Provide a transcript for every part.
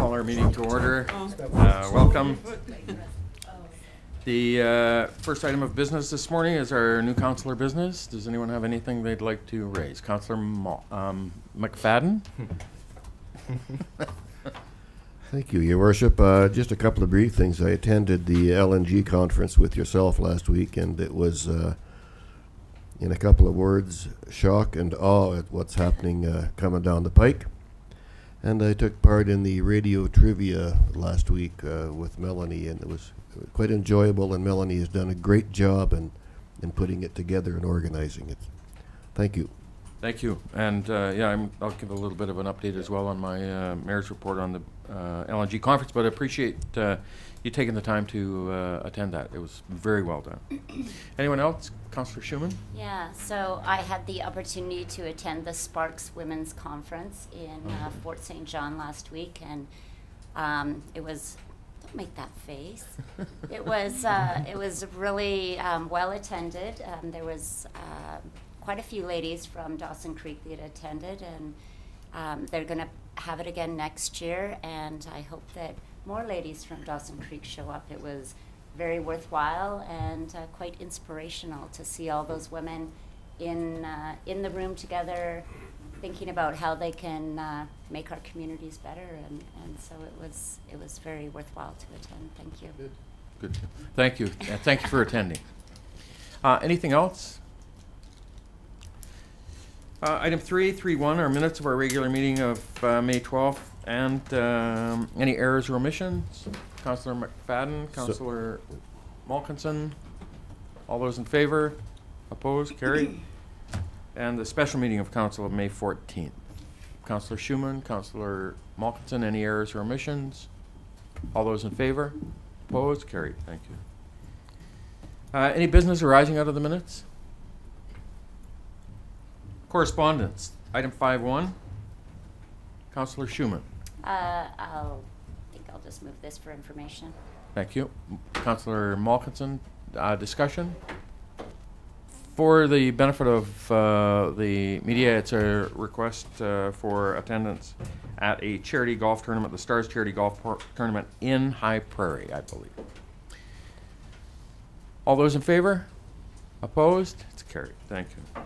call our meeting to order. Welcome. The first item of business this morning is our new councillor business. Does anyone have anything they'd like to raise? Councillor McFadden? Thank you, Your Worship. Just a couple of brief things. I attended the LNG conference with yourself last week, and it was, in a couple of words, shock and awe at what's happening coming down the pike. And I took part in the radio trivia last week with Melanie, and it was quite enjoyable, and Melanie has done a great job in putting it together and organizing it. Thank you. Thank you. And I'll give a little bit of an update as well on my mayor's report on the LNG conference, but I appreciate you taking the time to attend that. It was very well done. Anyone else? Councillor Schumann? Yeah, so I had the opportunity to attend the Sparks Women's Conference in Fort St. John last week, and it was, don't make that face. It was really well attended. There was quite a few ladies from Dawson Creek that attended, and they're going to have it again next year, and I hope that more ladies from Dawson Creek show up. It was very worthwhile and quite inspirational to see all those women in the room together, thinking about how they can make our communities better, and so it was very worthwhile to attend. Thank you. Good. Thank you. Thank you for attending. Anything else? Item 3.3.1 are minutes of our regular meeting of May 12th, and any errors or omissions? Councillor McFadden, Councillor Malkinson, all those in favor? Opposed? Carried. And the special meeting of council of May 14th. Councillor Schumann, Councillor Malkinson, any errors or omissions? All those in favor? Opposed? Carried. Thank you. Any business arising out of the minutes? Correspondence. Item 5.1. Councillor Schumann. I'll just move this for information. Thank you. Councillor Malkinson, discussion? For the benefit of the media, it's a request for attendance at a charity golf tournament, the Stars Charity Golf Tournament in High Prairie, I believe. All those in favor? Opposed? It's carried. Thank you.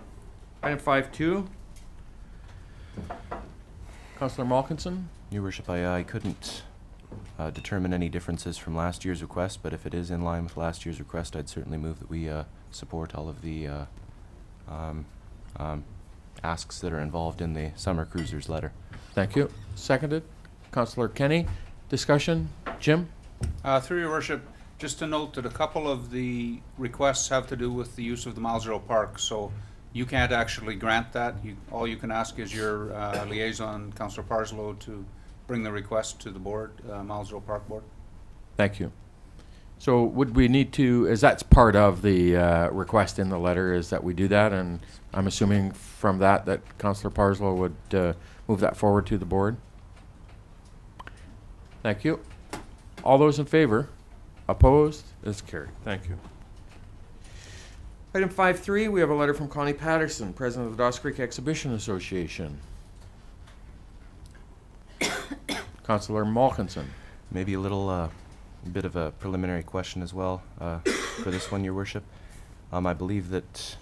Item 5.2. Councillor Malkinson. Your Worship, I couldn't determine any differences from last year's request, but if it is in line with last year's request, I'd certainly move that we support all of the asks that are involved in the Summer Cruisers letter. Thank you. Seconded. Councillor Kenny. Discussion. Jim? Through Your Worship, just to note that a couple of the requests have to do with the use of the Milesdale Park, so you can't actually grant that. All you can ask is your liaison, Councillor Parslow, to bring the request to the board, Milesdale Park Board. Thank you. So would we need to, as that's part of the request in the letter, is that we do that, and I'm assuming from that Councillor Parslow would move that forward to the board? Thank you. All those in favor? Opposed? It's carried. Thank you. Item 5.3, we have a letter from Connie Patterson, President of the Dawson Creek Exhibition Association. Councillor Malkinson. Maybe a little bit of a preliminary question as well for this one, Your Worship. I believe that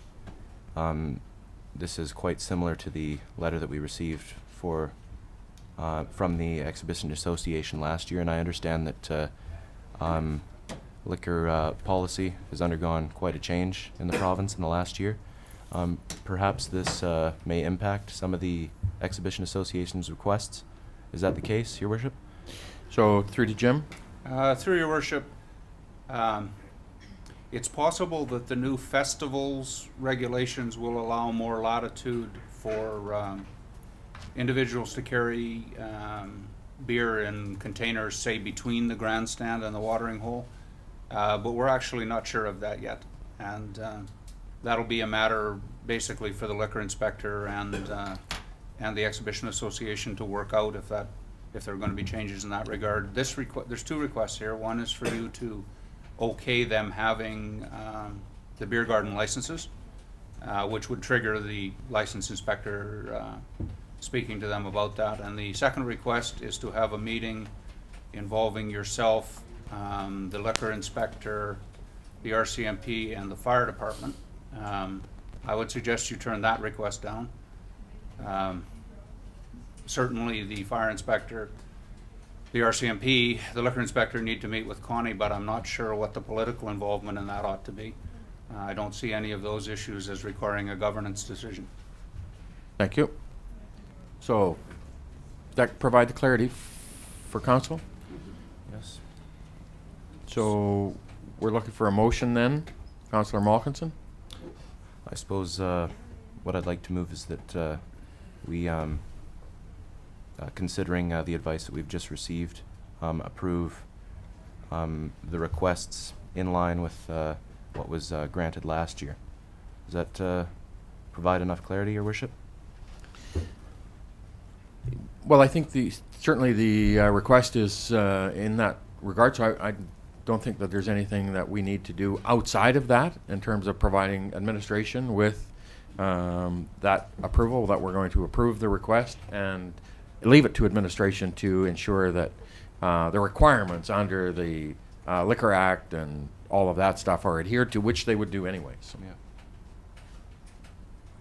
this is quite similar to the letter that we received from the Exhibition Association last year, and I understand that liquor policy has undergone quite a change in the province in the last year. Perhaps this may impact some of the Exhibition Association's requests. Is that the case, Your Worship? So through to Jim. Through Your Worship, it's possible that the new festivals regulations will allow more latitude for individuals to carry beer in containers, say, between the grandstand and the watering hole. But we're actually not sure of that yet, and that'll be a matter basically for the liquor inspector and the Exhibition Association to work out if there are going to be changes in that regard. There's two requests here. One is for you to okay them having the beer garden licenses, which would trigger the license inspector speaking to them about that. And the second request is to have a meeting involving yourself, the liquor inspector, the RCMP, and the fire department. I would suggest you turn that request down. Certainly the fire inspector, the RCMP, the liquor inspector need to meet with Connie, but I'm not sure what the political involvement in that ought to be. I don't see any of those issues as requiring a governance decision. Thank you. So, does that provide the clarity for council? Yes. So, we're looking for a motion then, Councillor Malkinson? I suppose what I'd like to move is that we, considering the advice that we've just received, approve the requests in line with what was granted last year. Does that provide enough clarity, Your Worship? Well, I think certainly the request is in that regard, so I don't think that there's anything that we need to do outside of that in terms of providing administration with that approval, that we're going to approve the request and leave it to administration to ensure that the requirements under the Liquor Act and all of that stuff are adhered to, which they would do anyways. Yeah.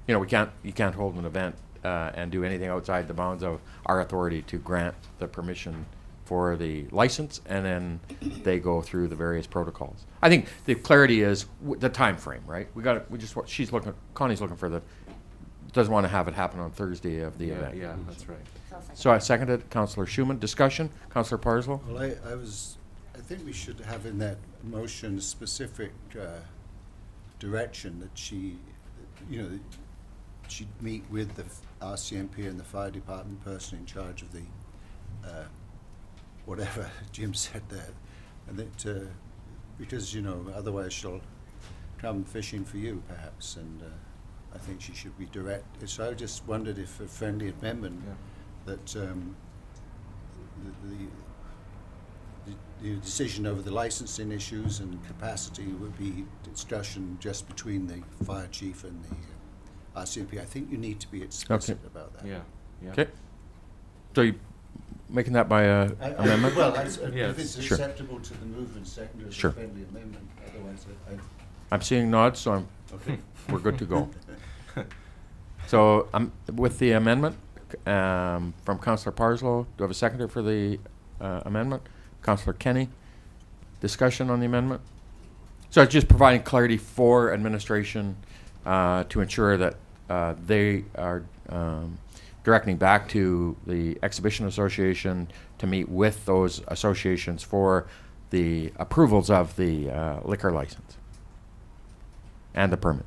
You know, you can't hold an event and do anything outside the bounds of our authority to grant the permission for the license, and then they go through the various protocols. I think the clarity is the time frame, right? Connie's looking for doesn't want to have it happen on Thursday of the event. Yeah, that's right. So I seconded. Councillor Schumann. Discussion. Councillor Parslow. Well, I think we should have in that motion a specific direction that she'd meet with the RCMP and the fire department person in charge of the whatever Jim said there, and that because otherwise she'll come fishing for you perhaps, and I think she should be direct. So I just wondered if a friendly amendment that the decision over the licensing issues and capacity would be discussion just between the fire chief and the RCMP. I think you need to be explicit about that. Yeah. Yeah. Okay. So you making that by amendment? Well, Yeah, if it's sure. acceptable to the movement second as Sure. a friendly amendment, otherwise I'm seeing nods, so okay. we're good to go. So with the amendment from Councillor Parslow, do I have a seconder for the amendment? Councillor Kenny. Discussion on the amendment? So it's just providing clarity for administration to ensure that they are directing back to the Exhibition Association to meet with those associations for the approvals of the liquor license and the permit.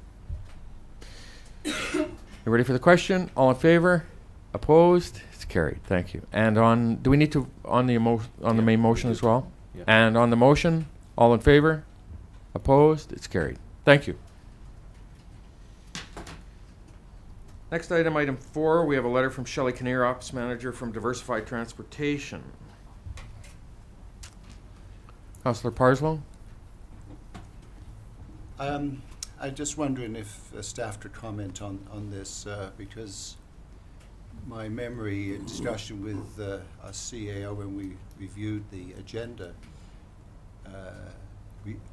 You ready for the question? All in favor? Opposed? It's carried. Thank you. And do we need to on the main motion as well? Yeah. And on the motion, all in favor? Opposed? It's carried. Thank you. Next item, item 4, we have a letter from Shelley Kinnear, Ops Manager from Diversified Transportation. Councillor Parslow? I'm just wondering if staff could comment on this because my memory in discussion with our CAO when we reviewed the agenda,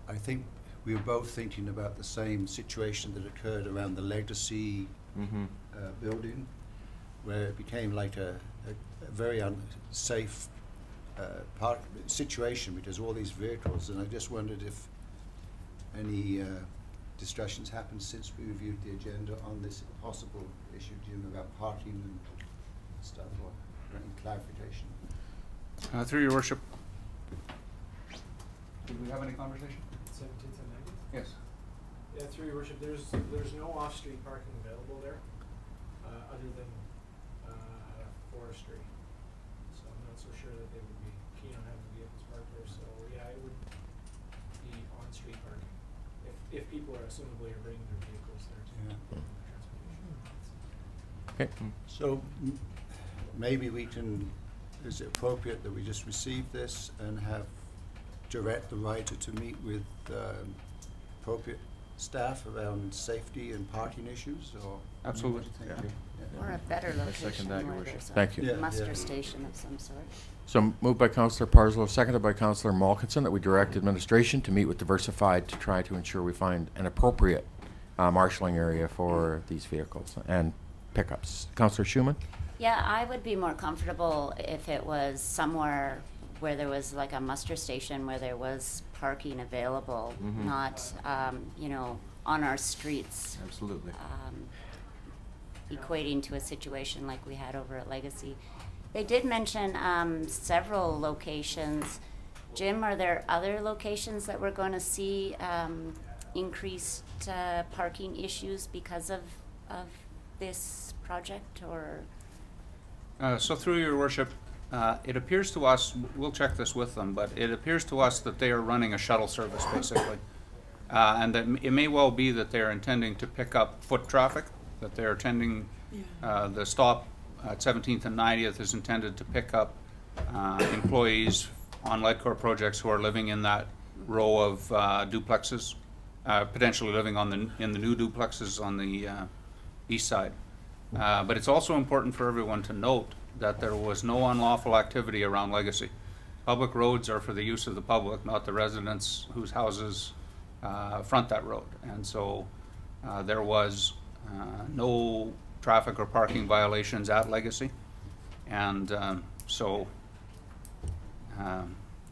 I think we were both thinking about the same situation that occurred around the Legacy building, where it became like a very unsafe situation because all these vehicles, and I just wondered if any discussions happened since we reviewed the agenda on this possible issue, Jim, about parking and stuff, or any clarification. Through your worship. Did we have any conversation? 17th and 19th? Yes. Yeah, through your worship, there's no off-street parking available there, other than forestry. So I'm not so sure that they would be keen on having vehicles parked there. So yeah, it would be on-street parking if people are assumably bringing their vehicles there to transportation. Okay. So maybe we can, is it appropriate that we just receive this and have direct the writer to meet with appropriate staff around safety and parking issues, or? Absolutely. What do you think? Yeah. Or a better location second that, Your where Worship. there's Thank you. a Yeah, muster yeah. station of some sort. So moved by Councillor Parslow, seconded by Councillor Malkinson, that we direct administration to meet with Diversified to try to ensure we find an appropriate marshalling area for these vehicles and pickups. Councillor Schumann? Yeah, I would be more comfortable if it was somewhere where there was like a muster station where there was parking available, not, you know, on our streets, Absolutely. equating to a situation like we had over at Legacy. They did mention several locations. Jim, are there other locations that we're going to see increased parking issues because of this project, or? So through your worship, it appears to us, we'll check this with them, but it appears to us that they are running a shuttle service basically. And that it may well be that they're intending to pick up foot traffic, that they're attending, the stop at 17th and 90th is intended to pick up employees on Ledcor projects who are living in that row of duplexes, potentially living in the new duplexes on the east side. But it's also important for everyone to note that there was no unlawful activity around Legacy. Public roads are for the use of the public, not the residents whose houses front that road. And so there was no traffic or parking violations at Legacy. And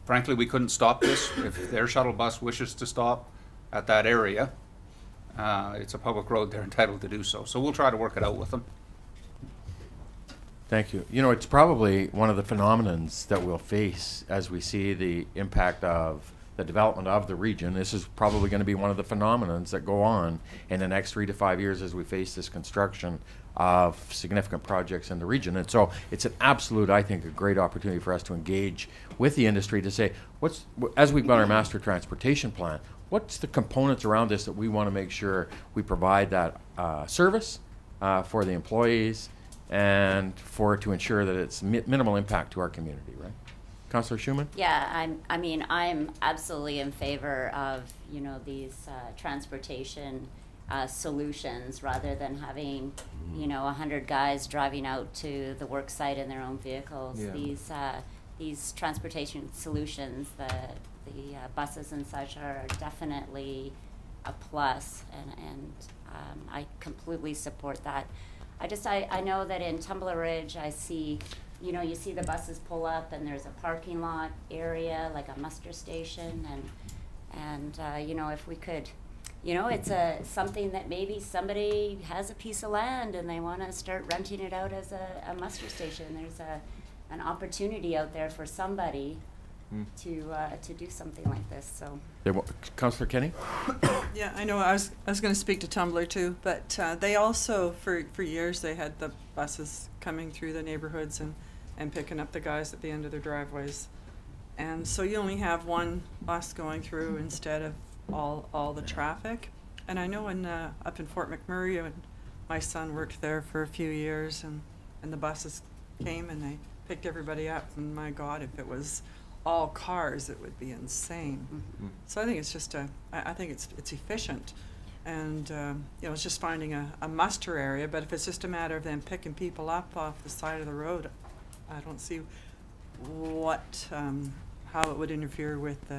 frankly, we couldn't stop this. If their shuttle bus wishes to stop at that area, it's a public road, they're entitled to do so. So we'll try to work it out with them. Thank you. You know, it's probably one of the phenomenons that we'll face as we see the impact of the development of the region. This is probably going to be one of the phenomenons that go on in the next 3 to 5 years as we face this construction of significant projects in the region. And so it's an absolute, I think, a great opportunity for us to engage with the industry to say, as we've got our master transportation plan, what's the components around this that we want to make sure we provide that service for the employees and to ensure that it's minimal impact to our community, right? Councillor Schumann? Yeah, I'm absolutely in favor of, you know, these transportation solutions rather than having, you know, 100 guys driving out to the work site in their own vehicles. Yeah. These transportation solutions, the buses and such, are definitely a plus, and I completely support that. I know that in Tumbler Ridge, I see, you know, you see the buses pull up and there's a parking lot area, like a muster station, and you know, if we could, you know, it's something that maybe somebody has a piece of land and they want to start renting it out as a muster station. There's an opportunity out there for somebody to do something like this. So, Councillor Kenny? Yeah, I know. I was going to speak to Tumbler too, but they also for years they had the buses coming through the neighborhoods and picking up the guys at the end of their driveways, and so you only have one bus going through instead of all the traffic. And I know up in Fort McMurray, when my son worked there for a few years, and the buses came and they picked everybody up, and my God, if it was all cars, it would be insane. So I think it's just I think it's efficient, and you know, it's just finding a muster area. But if it's just a matter of them picking people up off the side of the road, I don't see how it would interfere with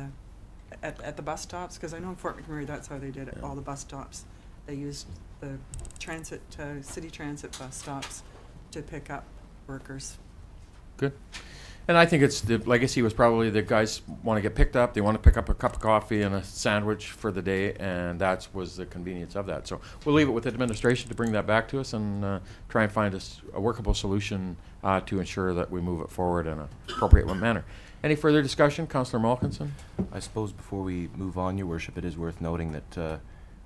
at the bus stops, because I know in Fort McMurray that's how they did it. All the bus stops, they used the transit city transit bus stops to pick up workers. Good. And I think it's the legacy was probably the guys want to get picked up, they want to pick up a cup of coffee and a sandwich for the day, and that was the convenience of that. So we'll leave it with the administration to bring that back to us and try and find a workable solution to ensure that we move it forward in an appropriate manner. Any further discussion? Councillor Malkinson? I suppose before we move on, Your Worship, it is worth noting that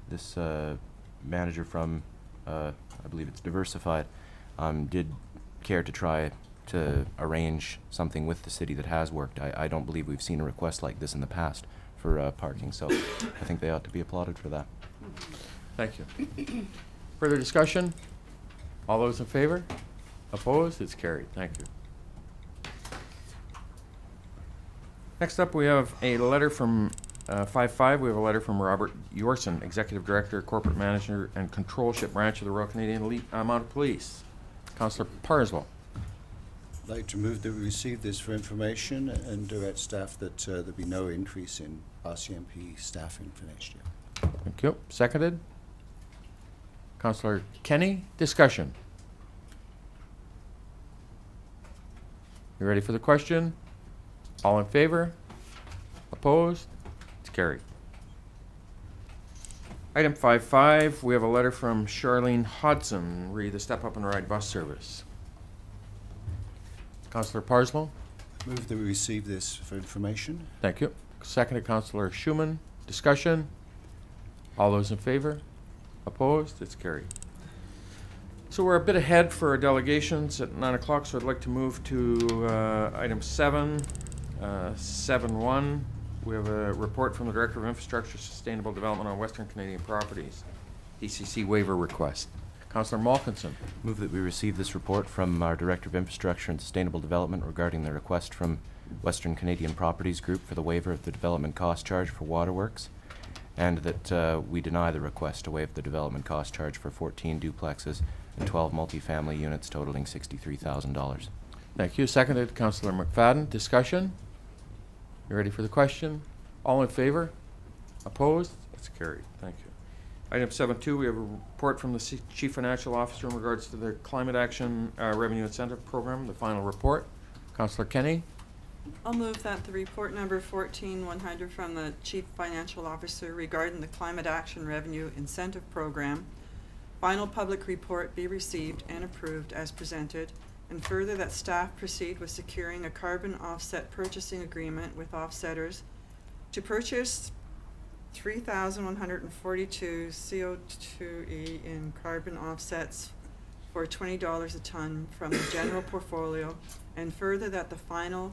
this manager from, I believe it's Diversified, did care to try to arrange something with the city that has worked. I don't believe we've seen a request like this in the past for parking, so I think they ought to be applauded for that. Thank you. Further discussion? All those in favor? Opposed? It's carried. Thank you. Next up, we have a letter from 5.5, we have a letter from Robert Yorson, Executive Director, Corporate Manager, and Controlship Branch of the Royal Canadian Mounted Police. Councillor Parslow. I'd like to move that we receive this for information and direct staff that there be no increase in RCMP staffing for next year. Thank you. Seconded. Councillor Kenny, discussion. You ready for the question? All in favor? Opposed? It's carried. Item 5.5, we have a letter from Charlene Hodson, re the Step Up and Ride bus service. Councillor Parslow. Move that we receive this for information. Thank you. Seconded, Councillor Schumann. Discussion. All those in favor? Opposed? It's carried. So we're a bit ahead for our delegations at 9 o'clock, so I'd like to move to item 7, 7.1. We have a report from the Director of Infrastructure Sustainable Development on Western Canadian Properties, DCC waiver request. Councillor Malkinson. Move that we receive this report from our Director of Infrastructure and Sustainable Development regarding the request from Western Canadian Properties Group for the waiver of the development cost charge for waterworks, and that we deny the request to waive the development cost charge for 14 duplexes and 12 multifamily units totaling $63,000. Thank you. Seconded, Councillor McFadden. Discussion? You ready for the question? All in favor? Opposed? That's carried. Thank you. Item 7.2, we have a report from the Chief Financial Officer in regards to the Climate Action Revenue Incentive Program, the final report. Councillor Kenny. I'll move that the report number 14-100 from the Chief Financial Officer regarding the Climate Action Revenue Incentive Program, final public report be received and approved as presented, and further that staff proceed with securing a carbon offset purchasing agreement with offsetters to purchase 3,142 CO2e in carbon offsets for $20 a ton from the general portfolio, and further that the final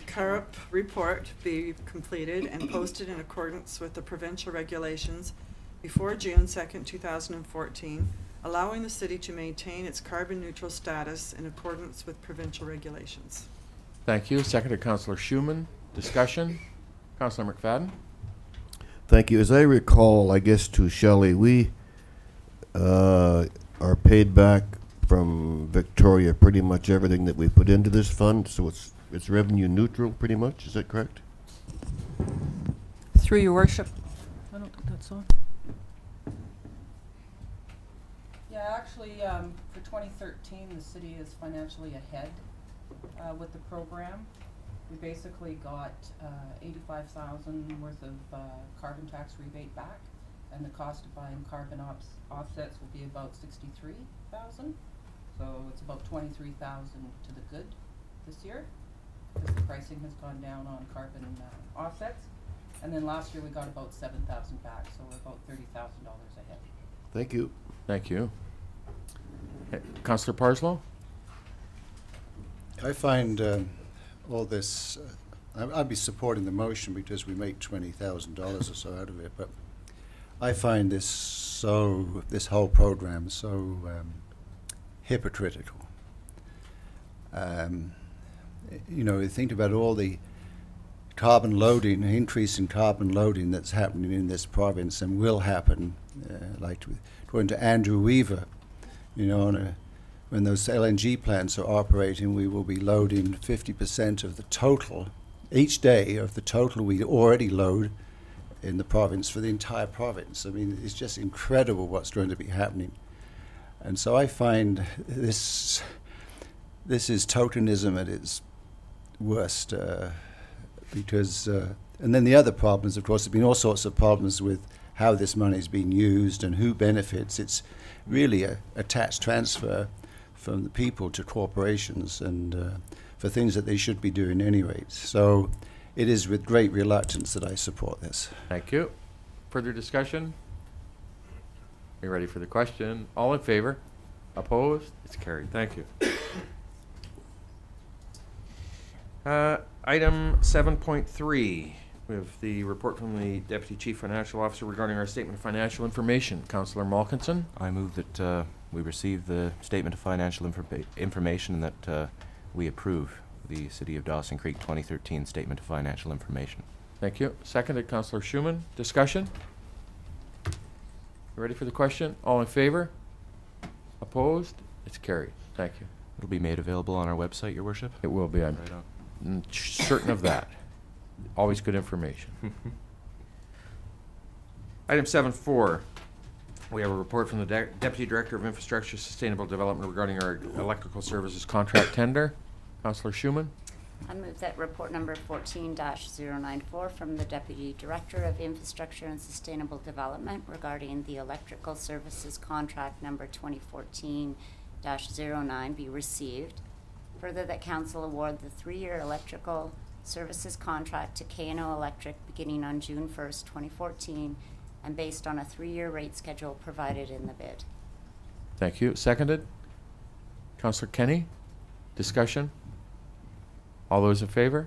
CARP report be completed and posted in accordance with the provincial regulations before June 2nd, 2014, allowing the city to maintain its carbon neutral status in accordance with provincial regulations. Thank you. Seconded, Councillor Schumann. Discussion? Councillor McFadden. Thank you. As I recall, I guess to Shelley, we are paid back from Victoria pretty much everything that we put into this fund, so it's revenue neutral pretty much. Is that correct? Through your worship. I don't think that's on. Yeah, actually, for 2013, the city is financially ahead with the program. We basically got $85,000 worth of carbon tax rebate back, and the cost of buying carbon offsets will be about $63,000. So it's about $23,000 to the good this year, because the pricing has gone down on carbon offsets. And then last year we got about $7,000 back, so we're about $30,000 ahead. Thank you. Thank you. Councillor Parslow. I find all this, I'd be supporting the motion because we make $20,000 or so out of it, but I find this whole program so hypocritical. You know, you think about all the carbon loading, increase in carbon loading that's happening in this province and will happen, like according to Andrew Weaver, you know, when those LNG plants are operating, we will be loading 50% of the total, each day of the total we already load in the province for the entire province. I mean, it's just incredible what's going to be happening. And so I find this is tokenism at its worst, because, and then the other problems, of course, there have been all sorts of problems with how this money is being used and who benefits. It's really a tax transfer from the people to corporations, and for things that they should be doing anyway. So it is with great reluctance that I support this. Thank you. Further discussion? Are you ready for the question? All in favor? Opposed? It's carried. Thank you. Item 7.3. We have the report from the Deputy Chief Financial Officer regarding our statement of financial information. Councillor Malkinson. I move that we receive the statement of financial information and that we approve the City of Dawson Creek 2013 Statement of Financial Information. Thank you. Seconded, Councillor Schumann. Discussion? You ready for the question? All in favor? Opposed? It's carried. Thank you. It'll be made available on our website, Your Worship. It will be. I'm Right on. certain of that. Always good information. Item 7.4. We have a report from the Deputy Director of Infrastructure Sustainable Development regarding our electrical services contract tender. Councillor Schumann. I move that report number 14-094 from the Deputy Director of Infrastructure and Sustainable Development regarding the electrical services contract number 2014-09 be received. Further, that Council award the 3-year electrical services contract to K&O Electric beginning on June 1st, 2014, and based on a 3-year rate schedule provided in the bid. Thank you. Seconded. Councillor Kenny. Discussion? All those in favor?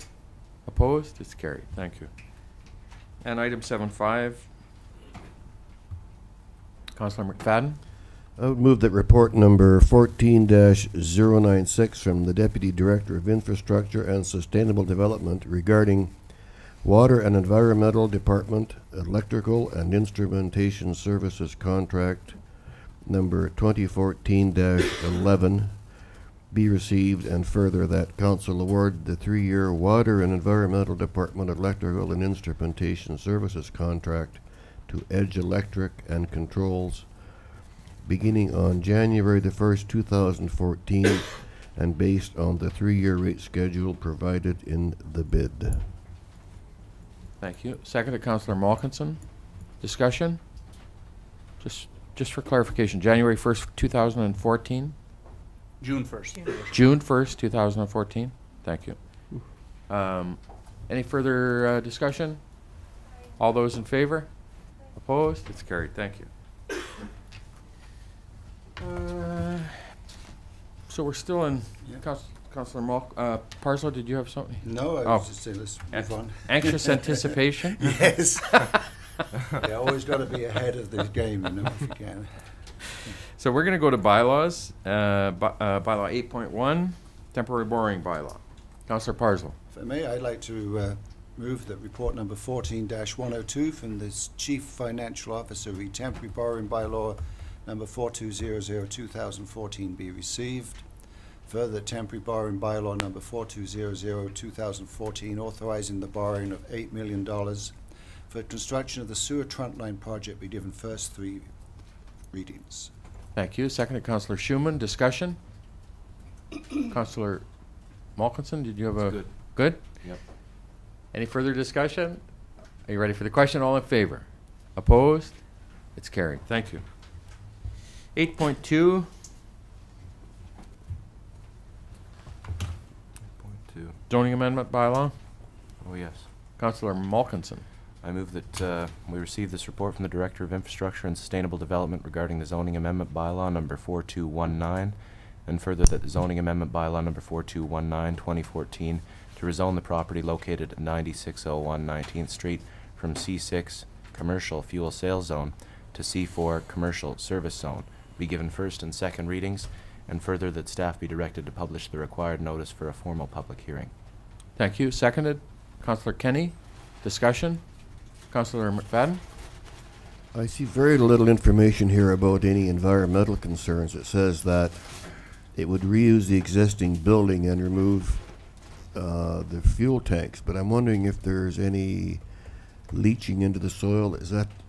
Opposed? It's carried. Thank you. And item 7.5. Councillor McFadden. I would move that report number 14-096 from the Deputy Director of Infrastructure and Sustainable Development regarding Water and Environmental Department Electrical and Instrumentation Services Contract number 2014-11 be received, and further that Council award the 3-year Water and Environmental Department Electrical and Instrumentation Services Contract to Edge Electric and Controls beginning on January the 1st, 2014, and based on the 3-year rate schedule provided in the bid. Thank you. Seconded, Councillor Malkinson. Discussion? Just for clarification, January 1st, 2014? June 1st. June 1st, 2014? Thank you. Any further discussion? All those in favor? Opposed? It's carried. Thank you. So we're still in. Yeah. Councillor Parslow, did you have something? No, I was just saying, let's move on. Anxious anticipation? Yes. You always got to be ahead of the game, you know, if you can. So we're going to go to bylaws. Bylaw 8.1, temporary borrowing bylaw. Councillor Parslow. If I may, I'd like to move that report number 14-102 from the Chief Financial Officer re temporary borrowing bylaw number 4200-2014 be received. Further, temporary borrowing bylaw number 4200-2014 authorizing the borrowing of $8 million for construction of the sewer trunk line project be given first 3 readings. Thank you. Seconded, Councillor Schumann. Discussion? Councillor Malkinson, did you have a... Good. Good? Yep. Any further discussion? Are you ready for the question? All in favor? Opposed? It's carried. Thank you. 8.2. 8.2. Zoning amendment bylaw. Oh, yes. Councillor Malkinson. I move that we receive this report from the Director of Infrastructure and Sustainable Development regarding the zoning amendment bylaw number 4219, and further that the zoning amendment bylaw number 4219, 2014, to rezone the property located at 9601 19th Street from C6 Commercial Fuel Sales Zone to C4 Commercial Service Zone be given first and second readings, and further that staff be directed to publish the required notice for a formal public hearing. Thank you. Seconded, Councillor Kenny. Discussion? Councillor McFadden. I see very little information here about any environmental concerns. It says that it would reuse the existing building and remove the fuel tanks, but I'm wondering if there's any leaching into the soil.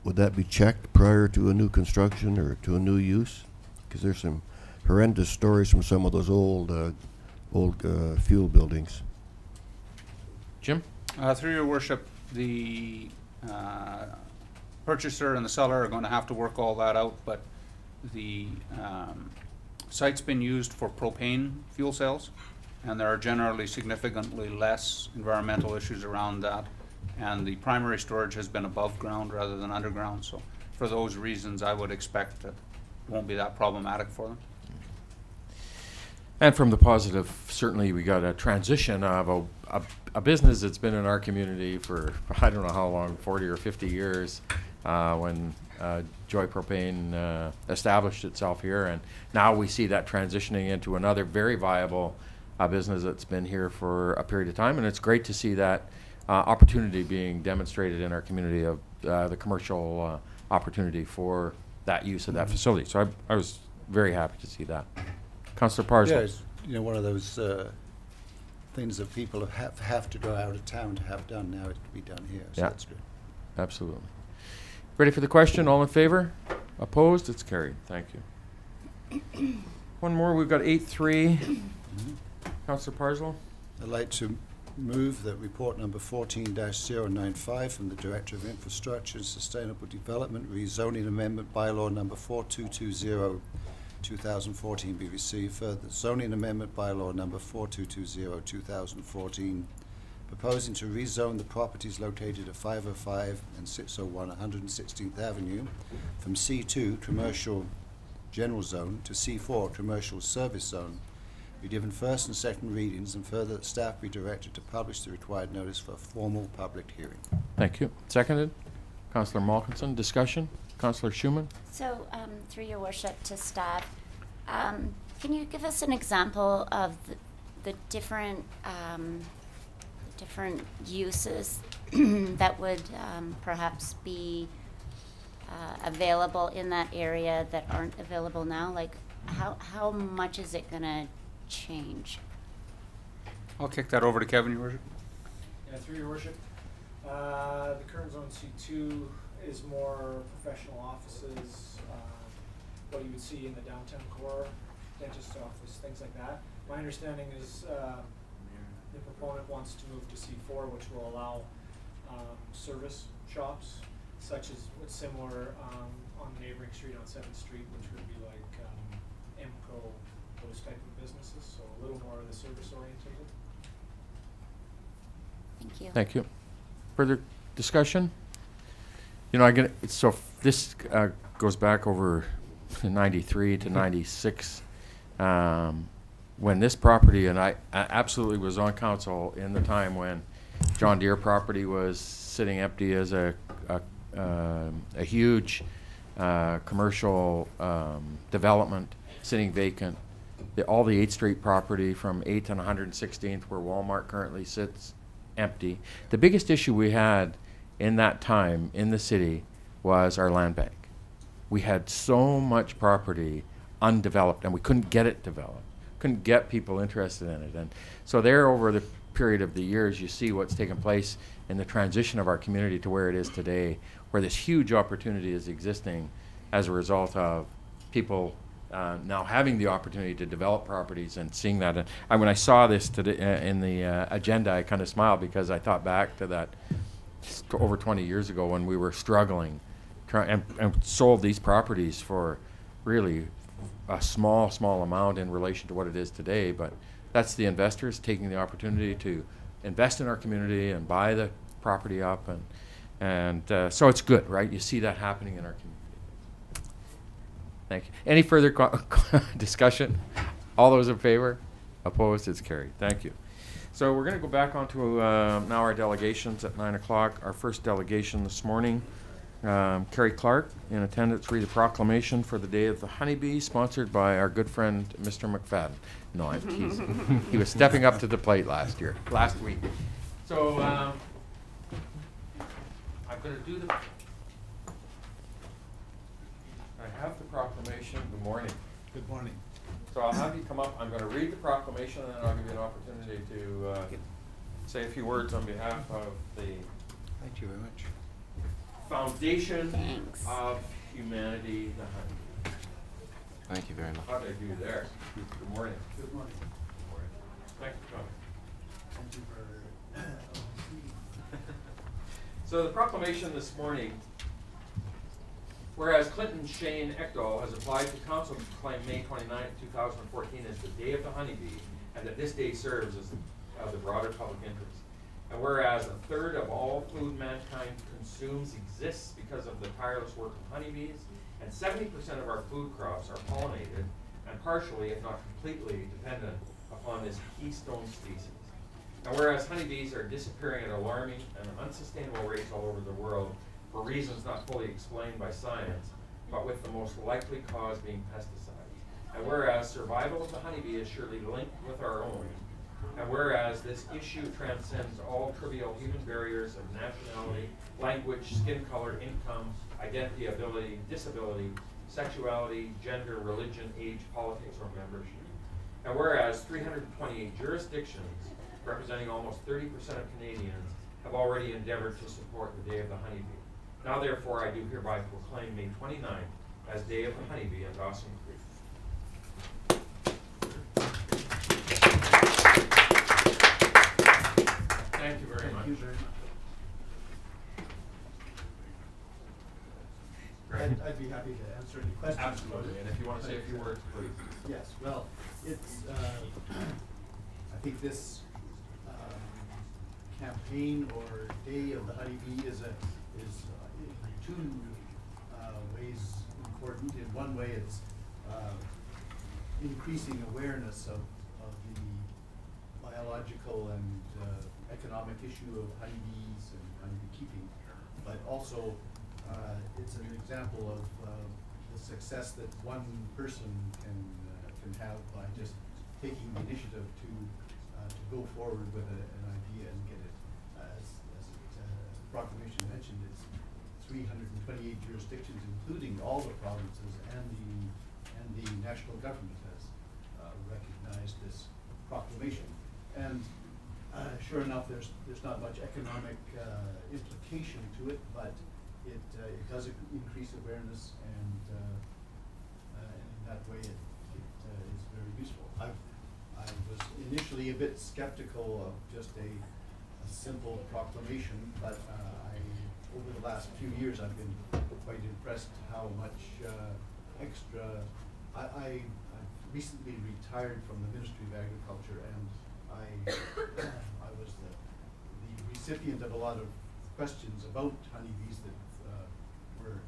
Would that be checked prior to a new construction or to a new use? Because there's some horrendous stories from some of those old fuel buildings. Jim? Through your worship, the purchaser and the seller are going to have to work all that out, but the site's been used for propane fuel cells, and there are generally significantly less environmental issues around that, and the primary storage has been above ground rather than underground, so for those reasons I would expect that it won't be that problematic for them. And from the positive, certainly we got a transition of a business that's been in our community for I don't know how long, 40 or 50 years, when Joy Propane established itself here, and now we see that transitioning into another very viable business that's been here for a period of time, and it's great to see that opportunity being demonstrated in our community of the commercial opportunity for that use of that facility. So I was very happy to see that. Councillor Parslow. Yeah, it's, one of those things that people have to go out of town to have done. Now it can be done here, so Yeah. that's good. Absolutely. Ready for the question? All in favor? Opposed? It's carried. Thank you. One more. We've got 8-3. Councillor Parslow. I'd like to move that report number 14-095 from the Director of Infrastructure and Sustainable Development, rezoning amendment bylaw number 4220-2014 be received. Further, zoning amendment bylaw number 4220-2014, proposing to rezone the properties located at 505 and 601 116th Avenue from C2 Commercial General Zone to C4 Commercial Service Zone, be given first and second readings, and further that staff be directed to publish the required notice for a formal public hearing. Thank you. Seconded. Councillor Malkinson. Discussion. Councillor Schumann. So, through your worship to staff, can you give us an example of the different different uses that would perhaps be available in that area that aren't available now? Like, how much is it gonna change? I'll kick that over to Kevin, Your Worship. Yeah, through your worship. The current zone C2 is more professional offices, what you would see in the downtown core, dentist office, things like that. My understanding is the proponent wants to move to C4, which will allow service shops, such as what's similar on the neighboring street on 7th Street, which would be like MCO, those type of businesses, so a little more of the service orientated. Thank you. Thank you. Further discussion? This goes back over 93 to 96, when this property, and I absolutely was on council in the time when John Deere property was sitting empty as a huge commercial development sitting vacant. All the 8th Street property from 8th and 116th, where Walmart currently sits, empty. The biggest issue we had in that time in the city was our land bank. We had so much property undeveloped, and we couldn't get it developed, couldn't get people interested in it. And so there, over the period of the years, you see what's taken place in the transition of our community to where it is today, where this huge opportunity is existing as a result of people now having the opportunity to develop properties and seeing that. And when I saw this today in the agenda, I kind of smiled, because I thought back to that over 20 years ago when we were struggling and sold these properties for really a small amount in relation to what it is today. But that's the investors taking the opportunity to invest in our community and buy the property up, and so it's good, right? You see that happening in our community. Thank you. Any further discussion? All those in favor? Opposed? It's carried. Thank you. So we're going to go back onto now our delegations at 9 o'clock. Our first delegation this morning, Carrie Clark, in attendance, read a proclamation for the Day of the Honeybee, sponsored by our good friend, Mr. McFadden. No, I'm teasing. He was stepping up to the plate last week. So I'm going to do the... I have the proclamation. Good morning. Good morning. So I'll have you come up. I'm going to read the proclamation, and then I'll give you an opportunity to say a few words on behalf of the Thank you very much. Foundation Thanks. of Humanity, the Honeybee. Thank you very much. How did I do there? Good morning. Good morning. Good morning. Thank you, John. Thank you for So the proclamation this morning, whereas Clinton Shane Ekdahl has applied to council to proclaim May 29, 2014 as the Day of the Honeybee, and that this day serves as the broader public interest. And whereas a third of all food mankind consumes exists because of the tireless work of honeybees, and 70% of our food crops are pollinated and partially, if not completely, dependent upon this keystone species. And whereas honeybees are disappearing at alarming and unsustainable rates all over the world for reasons not fully explained by science, but with the most likely cause being pesticides. And whereas survival of the honeybee is surely linked with our own, And whereas this issue transcends all trivial human barriers of nationality, language, skin color, income, identity, ability, disability, sexuality, gender, religion, age, politics, or membership. And whereas 328 jurisdictions, representing almost 30% of Canadians, have already endeavored to support the Day of the Honeybee. Now therefore I do hereby proclaim May 29th as Day of the Honeybee in Dawson Creek. Thank you very much. Thank you very much. Great. I'd be happy to answer any questions. Absolutely, and if you want to say a few words, please. Yes, well, it's, I think this campaign or Day of the Honeybee is in two ways important. In one way, it's increasing awareness of the biological and economic issue of honeybees and honeybee keeping, but also it's an example of the success that one person can have by just taking the initiative to go forward with an idea and get it. As the proclamation mentioned, it's 328 jurisdictions, including all the provinces, and the national government has recognized this proclamation. And sure enough, there's not much economic implication to it, but it does increase awareness, and in that way it is very useful. I was initially a bit skeptical of just a simple proclamation, but over the last few years I've been quite impressed how much extra. I recently retired from the Ministry of Agriculture, and I was the recipient of a lot of questions about honeybees that were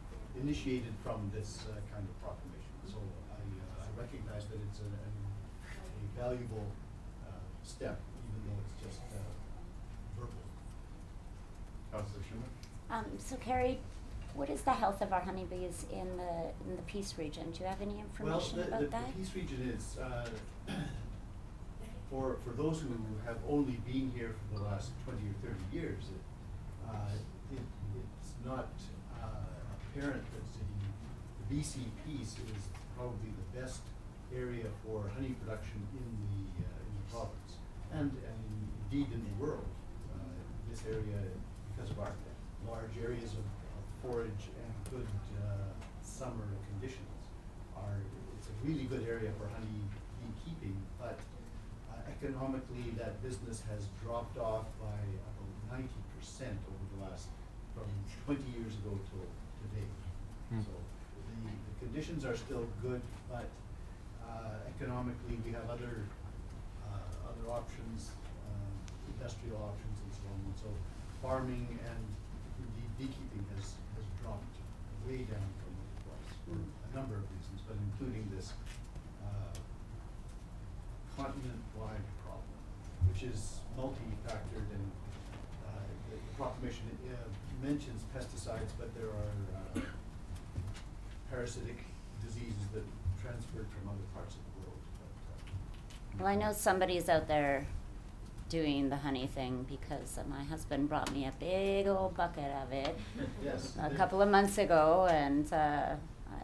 initiated from this kind of proclamation. So I recognize that it's a valuable step, even though it's just verbal. Councillor Schumer? So Carrie, what is the health of our honeybees in the Peace region? Do you have any information about that? The Peace region is, for those who have only been here for the last 20 or 30 years, it's not apparent that the BC Peace is probably the best area for honey production in the province, and indeed in the world. This area, because of our large areas of forage and good summer conditions, it's a really good area for honey beekeeping, but economically that business has dropped off by about 90% over the last, from 20 years ago till today. So the conditions are still good, but economically we have other options, industrial options and so on. And so farming and indeed beekeeping has dropped way down from what it was for a number of reasons, but including this continent-wide problem, which is multi-factored, and the proclamation mentions pesticides, but there are parasitic diseases that transferred from other parts of the world. But, Well, I know somebody's out there doing the honey thing, because my husband brought me a big old bucket of it yes, a couple of months ago, and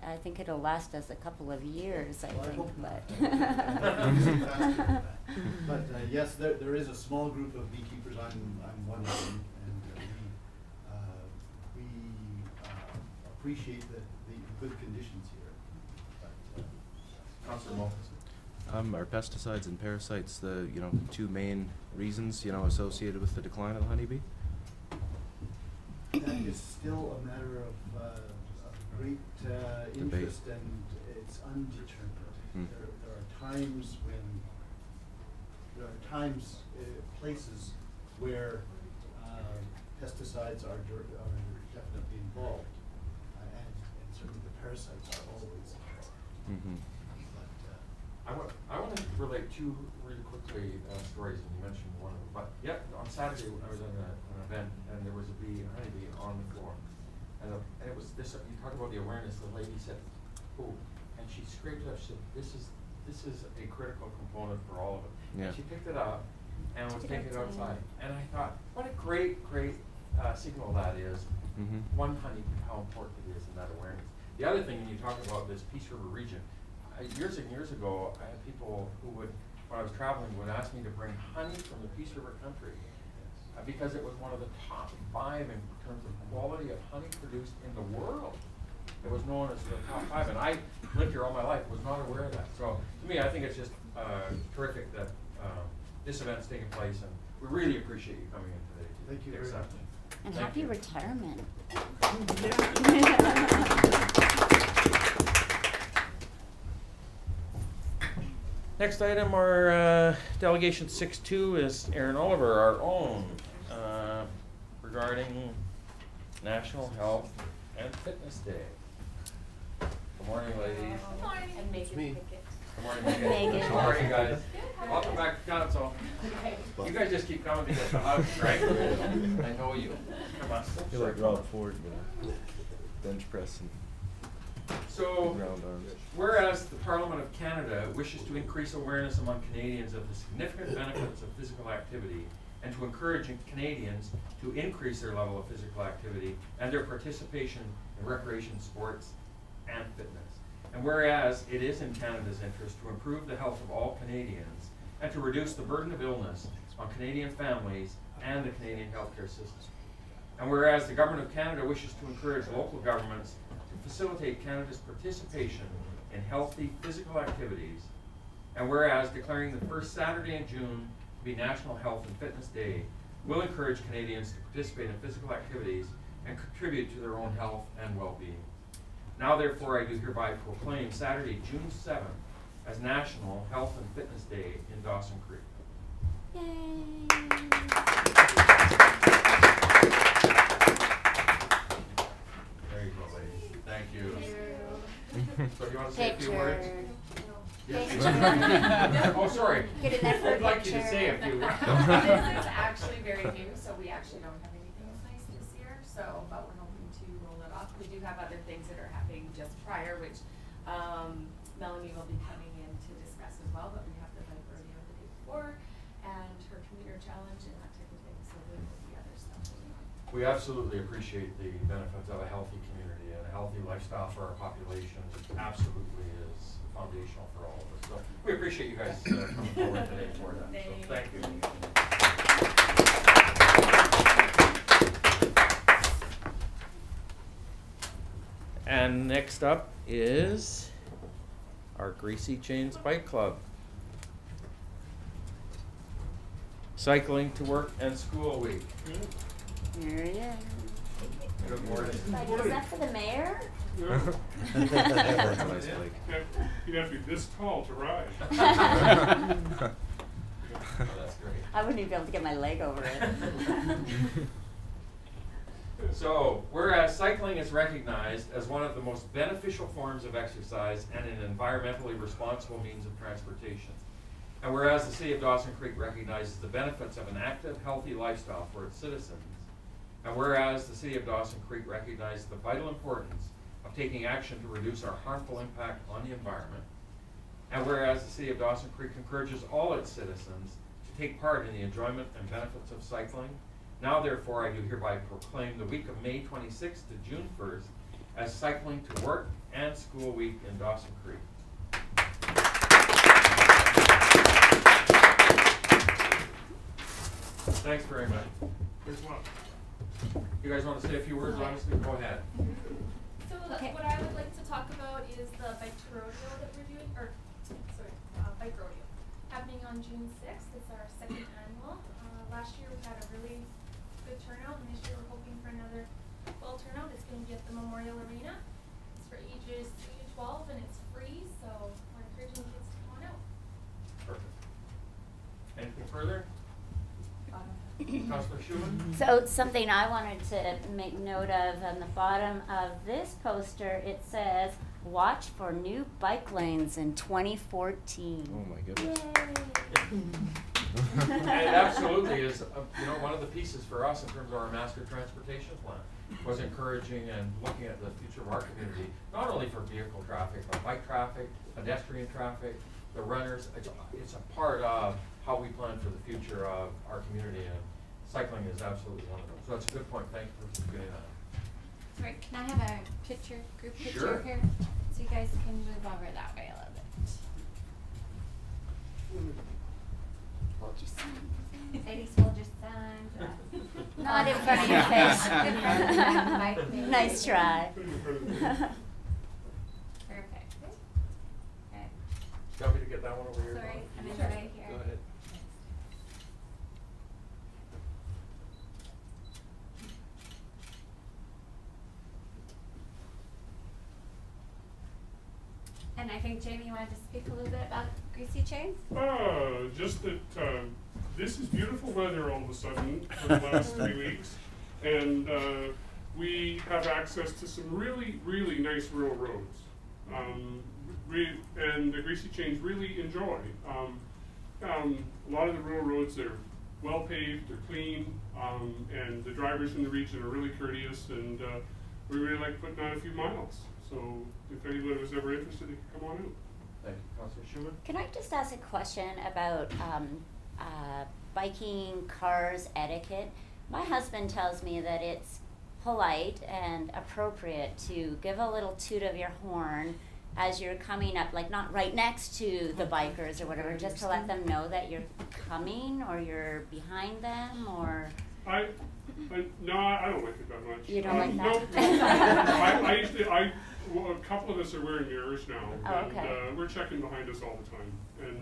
I think it'll last us a couple of years, I well, think. hope not. But But yes, there is a small group of beekeepers. I'm one of them, and we appreciate the good conditions here. But, Councillor Malkinson? Are pesticides and parasites the two main reasons associated with the decline of the honeybee? that is still a matter of great interest, and it's undetermined. There are times places where pesticides are definitely involved, and certainly the parasites are always involved. But, I want to relate two really quickly stories, and you mentioned one of them. But yeah, on Saturday I was at an event, and there was a honeybee on the floor, and it was this. You talk about the awareness. The lady said, "Oh," and she scraped it up. She said, "This is a critical component for all of it." Yeah. And she picked it up, and was taking it outside. And I thought, what a great signal that is. One, honey, how important it is in that awareness. The other thing, when you talk about this Peace River region, years and years ago, I had people who would, when I was traveling, would ask me to bring honey from the Peace River country because it was one of the top 5 in terms of quality of honey produced in the world. It was known as the top 5, and I lived here all my life, was not aware of that. So to me, I think it's just terrific that this event's taking place, and we really appreciate you coming in today. Thank you very much. And Thank happy you. retirement. Next item, our delegation 6-2 is Aaron Oliver, our own, regarding National Health and Fitness Day. Good morning, ladies. Good morning. And Megan me. Pickett. Good morning, Megan. Megan. How are you guys? Welcome back to council. You guys just keep coming to get the hugs, right? I know you. Come on. You're like Rob Ford, bench press and So, ground arms. whereas the Parliament of Canada wishes to increase awareness among Canadians of the significant benefits of physical activity and to encourage Canadians to increase their level of physical activity and their participation in recreation, sports, and fitness. And whereas it is in Canada's interest to improve the health of all Canadians and to reduce the burden of illness on Canadian families and the Canadian healthcare system. And whereas the Government of Canada wishes to encourage local governments to facilitate Canada's participation in healthy physical activities, and whereas declaring the first Saturday in June to be National Health and Fitness Day will encourage Canadians to participate in physical activities and contribute to their own health and well-being. Now therefore I do hereby proclaim Saturday, June 7th as National Health and Fitness Day in Dawson Creek. Yay! There you go, ladies. Thank you. So you want to say a few words? Picture. Oh, sorry. Get in there for a I'd like you to picture. say a few words. This is actually very new, so we actually don't have anything in place this year, so, but we're hoping to roll it off. We do have other things that are happening just prior, which, Melanie will be coming in to discuss as well, but we have the bike rodeo the day before, and her commuter challenge and that type of thing, so there will be other stuff going on. We absolutely appreciate the benefits of a healthy community and a healthy lifestyle for our population. It absolutely is foundational for all of us. So we appreciate you guys coming forward today for that. So thank you. And next up is our Greasy Chains Bike Club. Cycling to work and school week. Here it is. Good morning. Is that for the mayor? Nice bike. You'd have to be this tall to ride. Oh, that's great. I wouldn't even be able to get my leg over it. So, whereas cycling is recognized as one of the most beneficial forms of exercise and an environmentally responsible means of transportation, and whereas the City of Dawson Creek recognizes the benefits of an active, healthy lifestyle for its citizens, and whereas the City of Dawson Creek recognizes the vital importance of taking action to reduce our harmful impact on the environment, and whereas the City of Dawson Creek encourages all its citizens to take part in the enjoyment and benefits of cycling, now therefore I do hereby proclaim the week of May 26th to June 1st as Cycling to Work and School Week in Dawson Creek. Thanks very much. There's one. You guys want to say a few words, honestly? Go ahead. So what I would like to talk about is the bike rodeo that we're doing, or sorry, bike rodeo, happening on June 6th. It's our second annual. Last year we had a really good turnout, and this year we're hoping for another well turnout. It's going to be at the Memorial Arena. It's for ages 3 to 12, and it's free, so we're encouraging kids to come on out. Perfect. Anything further? Councilor Schumann? So something I wanted to make note of on the bottom of this poster, it says, "Watch for new bike lanes in 2014." Oh my goodness. And it absolutely is, one of the pieces for us in terms of our master transportation plan was encouraging and looking at the future of our community, not only for vehicle traffic, but bike traffic, pedestrian traffic, the runners. It's a part of how we plan for the future of our community, and cycling is absolutely one of them. So that's a good point. Thank you for doing that. Sorry, can I have a picture, group picture Sure. here? So you guys can move over that way a little bit. Hold your sign. Ladies, hold your sign. Not in front of your face. In front of the mic, maybe. Nice try. Perfect. Okay. You want me to get that one over here? Sorry, Dawn? I'm in right here. Go ahead. And I think Jamie, you wanted to speak a little bit about Greasy Chains? Just that this is beautiful weather all of a sudden for the last 3 weeks, and we have access to some really, really nice rural roads, and the Greasy Chains really enjoy. A lot of the rural roads are well paved, they're clean, and the drivers in the region are really courteous, and we really like putting on a few miles. So if anyone was ever interested, they could come on out. Thank you, Councillor Schumann. Can I just ask a question about biking, cars, etiquette? My husband tells me that it's polite and appropriate to give a little toot of your horn as you're coming up, like not right next to the bikers or whatever, just to let them know that you're coming or you're behind them, or... No, I don't like it that much. You don't like no, that? Well, a couple of us are wearing mirrors now, Oh, okay. and we're checking behind us all the time. And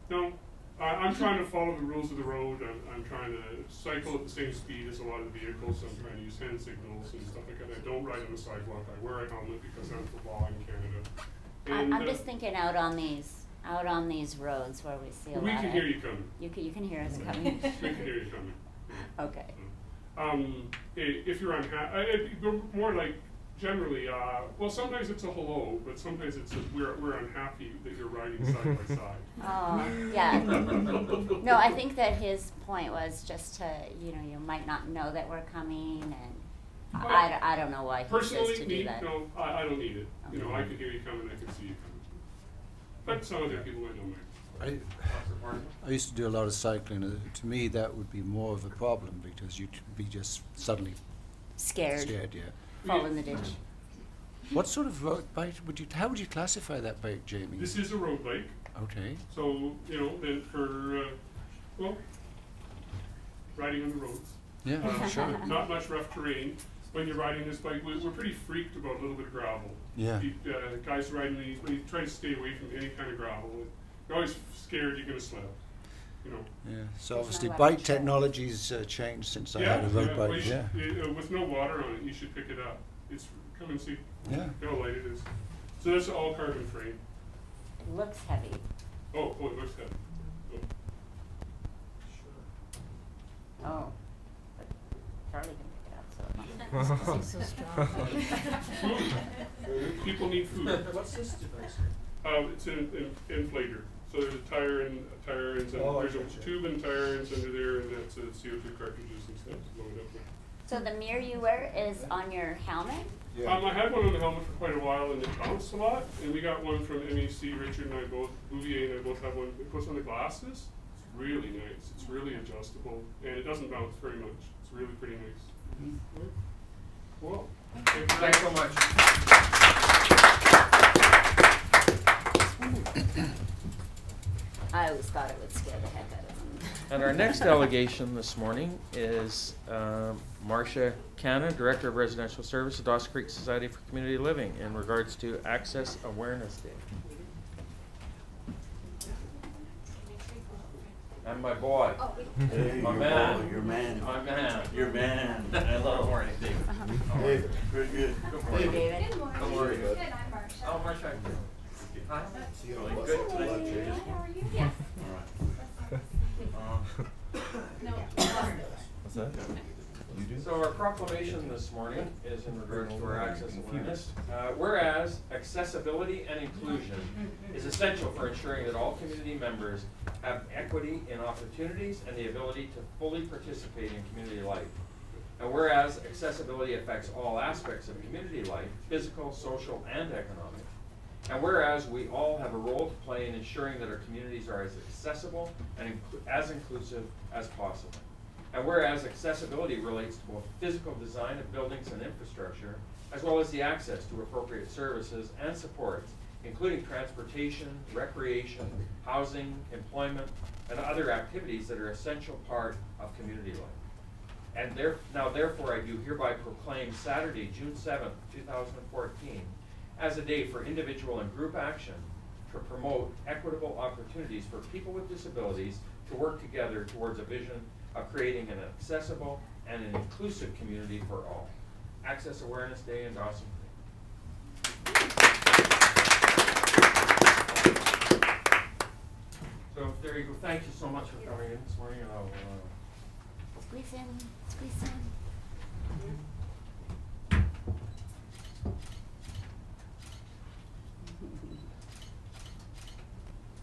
no, I'm trying to follow the rules of the road. I'm trying to cycle at the same speed as a lot of the vehicles. I'm trying to use hand signals and stuff like that. I don't ride on the sidewalk. I wear a helmet because I'm for law in Canada. And, I'm just thinking out on these roads where we see a lot of... We can hear you coming. You can hear us coming. We can hear you coming. Yeah. Okay. If you're unhappy, more like generally, well, sometimes it's a hello, but sometimes it's we're unhappy that you're riding side by side. Oh, yeah. No, I think that his point was just to, you might not know that we're coming, and I don't know why he says to do that. No, I don't need it. Okay. I could hear you coming, I could see you coming. But some other people might know me. I used to do a lot of cycling. To me, that would be more of a problem because you'd be just suddenly Scared, yeah. fall in the ditch. What sort of road bike how would you classify that bike, Jamie? This is a road bike. Okay. So, then for, riding on the roads. Yeah, sure. Not much rough terrain. When you're riding this bike, we're pretty freaked about a little bit of gravel. Yeah. Guys riding these, when you try to stay away from any kind of gravel, you're always scared you're going to slip. Yeah. So obviously, bike technology's changed since I had a road bike. With no water on it, you should pick it up. Come and see. Yeah. How light it is. So that's all carbon frame. It looks heavy. Oh, it looks heavy. Oh, but Charlie can pick it up, so it must Food. People need food. What's this device? It's an inflator. So there's a tire ends, and there's a tube and tire ends under there, and that's CO2 cartridges and stuff to blow it up with. So the mirror you wear is on your helmet? Yeah. I had one on the helmet for quite a while, and it bounced a lot. And we got one from MEC. Richard and I both, Bouvier and I both have one. It goes on the glasses. It's really nice. It's really adjustable, and it doesn't bounce very much. It's really pretty nice. Mm-hmm. Cool. Thanks so much. I always thought it would scare the heck out of them. And our next delegation this morning is Marcia Cannon, Director of Residential Service at Dawson Creek Society for Community Living, in regards to Access Awareness Day. And my boy. Oh, Hey, my your man. boy, your man. My man. Your man. Hello. morning, Dave. Hey, very good. Good Hey, morning. David. Good morning. How are you? Good, I'm Marcia. Oh, Marcia. Hi. See you Doing later. good How today? are you? Yes. No. What's that? You do? So our proclamation this morning is in regards to our access awareness. Whereas accessibility and inclusion is essential for ensuring that all community members have equity in opportunities and the ability to fully participate in community life. And whereas accessibility affects all aspects of community life, physical, social, and economic. And whereas we all have a role to play in ensuring that our communities are as accessible and as inclusive as possible. And whereas accessibility relates to both physical design of buildings and infrastructure, as well as the access to appropriate services and supports, including transportation, recreation, housing, employment, and other activities that are an essential part of community life. And therefore, I do hereby proclaim Saturday, June 7th, 2014, as a day for individual and group action to promote equitable opportunities for people with disabilities to work together towards a vision of creating an accessible and an inclusive community for all. Access Awareness Day in Dawson. So there you go. Thank you so much for coming in this morning. Squeeze in, squeeze in.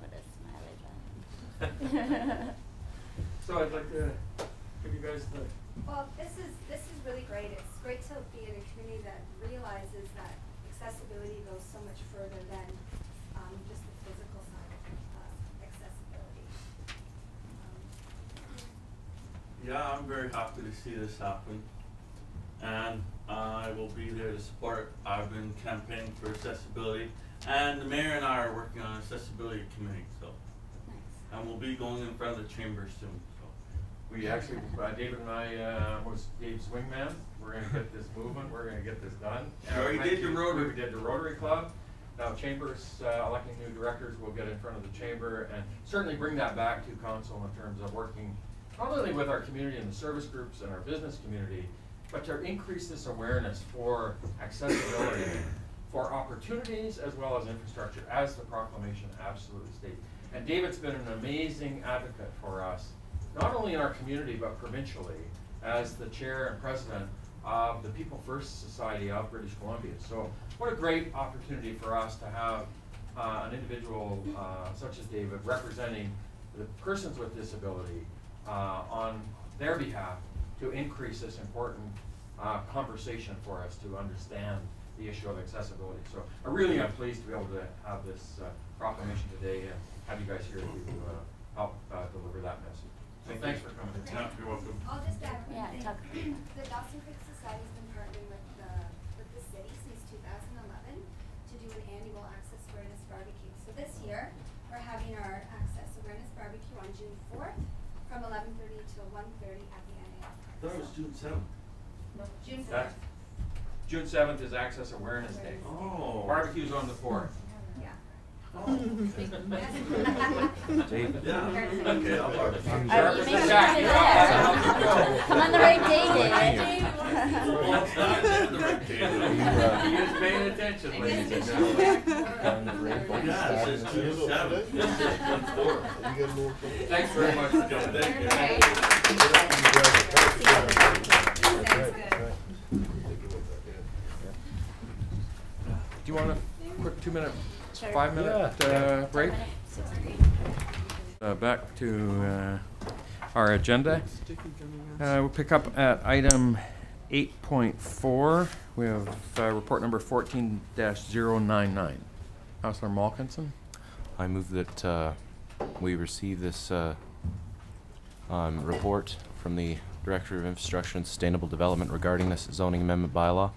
What a smiley bun. So I'd like to give you guys the. Well, this is really great. It's great to be in a community that realizes that accessibility goes so much further than just the physical side of accessibility. Yeah, I'm very happy to see this happen, and I will be there to support. I've been campaigning for accessibility, and the mayor and I are working on an accessibility committee, so, and we'll be going in front of the chamber soon. We actually, David and I was Dave's wingman. We're going to get this moving. We're going to get this done. You already did the Rotary. We did the Rotary Club. Now chambers electing new directors will get in front of the chamber and certainly bring that back to council in terms of working not only with our community and the service groups and our business community, but to increase this awareness for accessibility, for opportunities as well as infrastructure, as the proclamation absolutely states. And David's been an amazing advocate for us, not only in our community, but provincially, as the chair and president of the People First Society of British Columbia. So what a great opportunity for us to have an individual such as David representing the persons with disability on their behalf to increase this important conversation for us to understand the issue of accessibility. So I really am pleased to be able to have this proclamation today and have you guys here to help deliver that message. So thanks for coming. Yeah, you're welcome. I'll just add one Yeah, thing. talk. The Dawson Creek Society's been partnering with the city since 2011 to do an annual Access Awareness Barbecue. So this year, we're having our Access Awareness Barbecue on June 4th from 11:30 to 1:30 at the NAF Park. I thought it was June 7th. June 4th. That's, June 7th is Access Awareness Day. Oh. Barbecue's on the 4th. Yeah. Oh. David. Yeah. Okay, I'll borrow it. You make sure to do that. I'm on the right day, David. Well, it's not the right day. He is paying attention, ladies and gentlemen. Yeah, it says June 7th. This says June 4th. Thanks very much for coming. Thank you. That's good. Do you want a quick 2-minute, Sure. 5-minute break? Back to our agenda. We'll pick up at item 8.4. We have report number 14-099. Councillor Malkinson. I move that we receive this report from the Director of Infrastructure and Sustainable Development regarding this zoning amendment bylaw,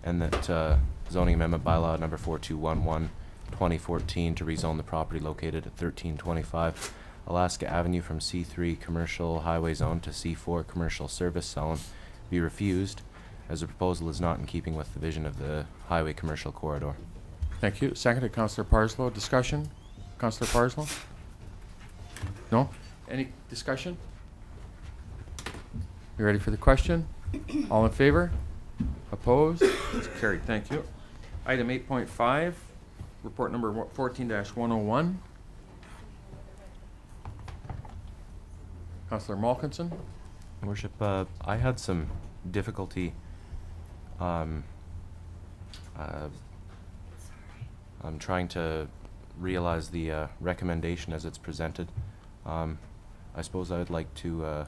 and that zoning amendment bylaw number 4211/2014 to rezone the property located at 1325 Alaska Avenue from C3 Commercial Highway Zone to C4 Commercial Service Zone be refused, as the proposal is not in keeping with the vision of the Highway Commercial Corridor. Thank you. Seconded, Councillor Parslow. Discussion? Councillor Parslow? No? Any discussion? You ready for the question? All in favor? Opposed? It's carried. Thank you. Item 8.5, report number 14-101. Councillor Malkinson. Your Worship, I had some difficulty I'm trying to realize the recommendation as it's presented. I suppose I would like to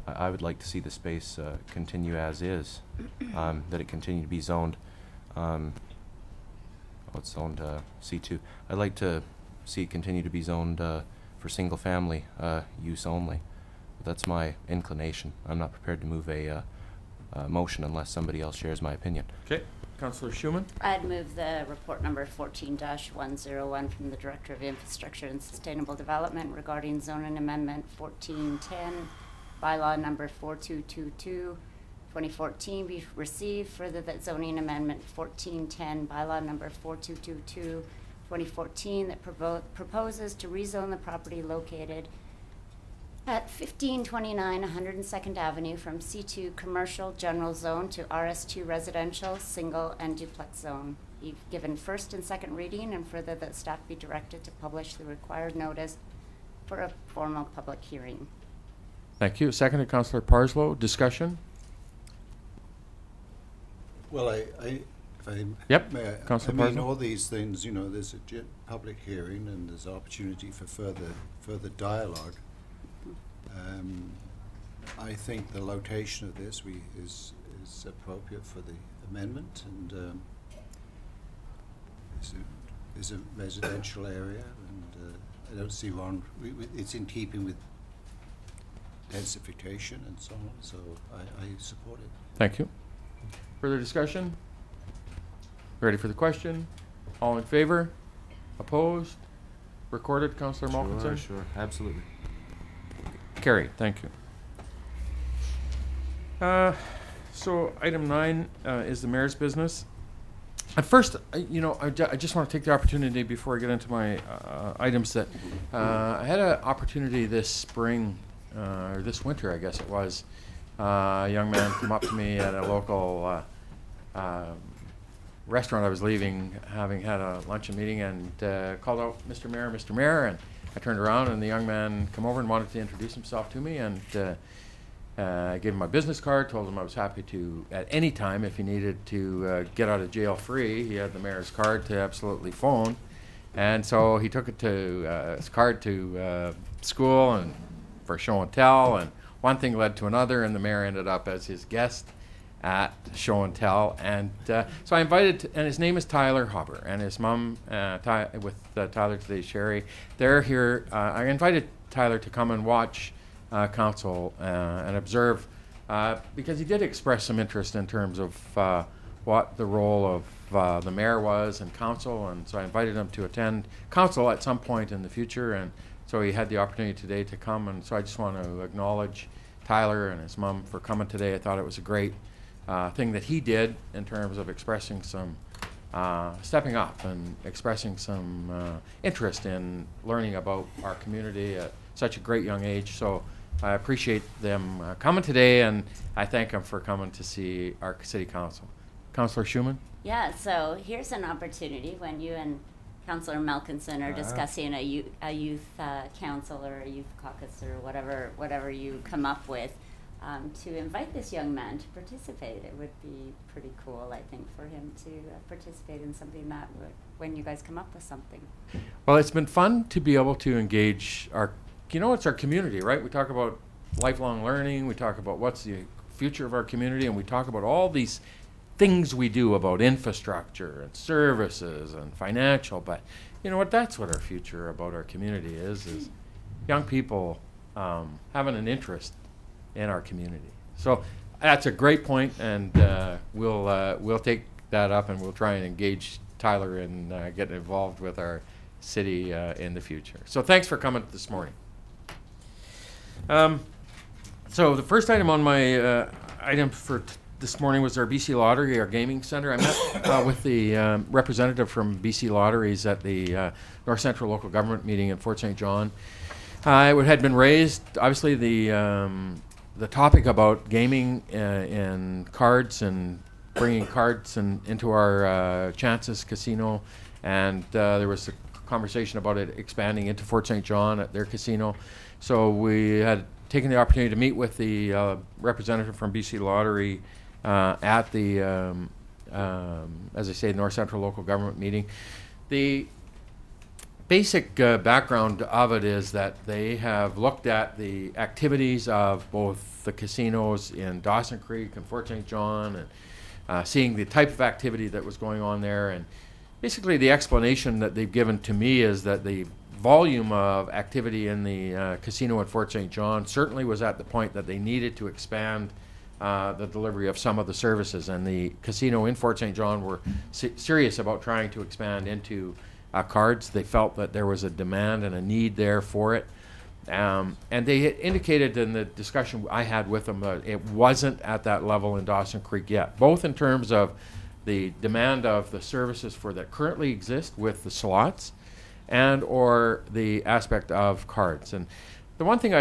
I would like to see the space continue as is, that it continue to be zoned. Oh, it's zoned C2. I'd like to see it continue to be zoned for single-family use only. That's my inclination. I'm not prepared to move a motion unless somebody else shares my opinion. Okay. Councillor Schumann? I'd move the report number 14-101 from the Director of Infrastructure and Sustainable Development regarding zoning amendment 1410, bylaw number 4222, 2014 be received. Further, that zoning amendment 1410, bylaw number 4222, 2014 that proposes to rezone the property located at 1529 102nd Avenue from C2 Commercial General Zone to RS2 Residential Single and Duplex Zone. Be given first and second reading, and further that staff be directed to publish the required notice for a formal public hearing. Thank you. Seconded, Councillor Parslow. Discussion? Well, if I Yep. may, Councillor I mean, Parslow. all these things, you know, there's a public hearing and there's opportunity for further dialogue. I think the location of this is appropriate for the amendment, and is a residential area, and I don't see wrong. It's in keeping with densification and so on, so I support it. Thank you. Further discussion? Ready for the question? All in favor? Opposed? Recorded, Councillor Malkinson? Sure, absolutely. Carried. Thank you. So item 9 is the mayor's business. At first, you know, I just want to take the opportunity before I get into my items that I had an opportunity this spring, or this winter, I guess it was. A young man come up to me at a local restaurant I was leaving, having had a luncheon meeting, and called out, "Mr. Mayor, Mr. Mayor," and I turned around and the young man come over and wanted to introduce himself to me, and I gave him my business card, told him I was happy to, at any time, if he needed to get out of jail free, he had the mayor's card to absolutely phone. And so he took it to his card to school and for show and tell, and one thing led to another, and the mayor ended up as his guest at show and tell. And so I invited, and his name is Tyler Hobber, and his mom, with Tyler today, Sherry, they're here. I invited Tyler to come and watch council and observe, because he did express some interest in terms of what the role of the mayor was and council, and so I invited him to attend council at some point in the future, and so he had the opportunity today to come, and so I just want to acknowledge Tyler and his mom for coming today. I thought it was a great thing that he did in terms of expressing some stepping up and expressing some interest in learning about our community at such a great young age. So I appreciate them coming today, and I thank them for coming to see our city council. Councillor Schumann? Yeah, so here's an opportunity when you and Councillor Malkinson are discussing a youth council or a youth caucus or whatever you come up with, to invite this young man to participate. It would be pretty cool, I think, for him to participate in something that would, when you guys come up with something. Well, it's been fun to be able to engage our, you know, it's our community, right? We talk about lifelong learning, we talk about what's the future of our community, and we talk about all these things we do about infrastructure and services and financial, but you know what, that's what our future about our community is young people having an interest in our community. So that's a great point, and we'll take that up, and we'll try and engage Tyler in getting involved with our city in the future. So thanks for coming this morning. So the first item on my item for this morning was our BC Lottery, our gaming center. I met with the representative from BC Lotteries at the North Central Local Government meeting in Fort St. John. It had been raised, obviously, the topic about gaming and cards and bringing cards into our Chances Casino, and there was a conversation about it expanding into Fort St. John at their casino. So we had taken the opportunity to meet with the representative from BC Lottery at the, as I say, North Central Local Government meeting. The basic background of it is that they have looked at the activities of both the casinos in Dawson Creek and Fort St. John, and seeing the type of activity that was going on there, and basically the explanation that they've given to me is that the volume of activity in the casino at Fort St. John certainly was at the point that they needed to expand the delivery of some of the services, and the casino in Fort St. John were serious about trying to expand into cards. They felt that there was a demand and a need there for it. And they had indicated in the discussion I had with them that it wasn't at that level in Dawson Creek yet, both in terms of the demand of the services for that currently exist with the slots and or the aspect of cards. And the one thing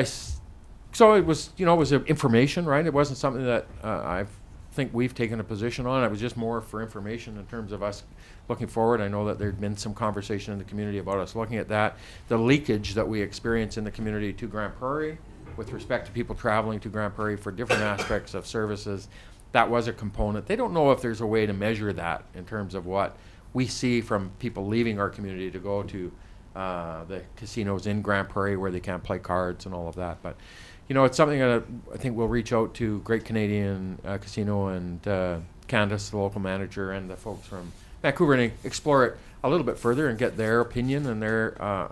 so it was, you know, it was information, right? It wasn't something that I think we've taken a position on. It was just more for information in terms of us looking forward. I know that there'd been some conversation in the community about us looking at that. The leakage that we experience in the community to Grand Prairie with respect to people traveling to Grand Prairie for different aspects of services, that was a component. They don't know if there's a way to measure that in terms of what we see from people leaving our community to go to the casinos in Grand Prairie where they can't play cards and all of that. But, you know, it's something that I think we'll reach out to Great Canadian Casino and Candace, the local manager, and the folks from Vancouver, and explore it a little bit further and get their opinion and their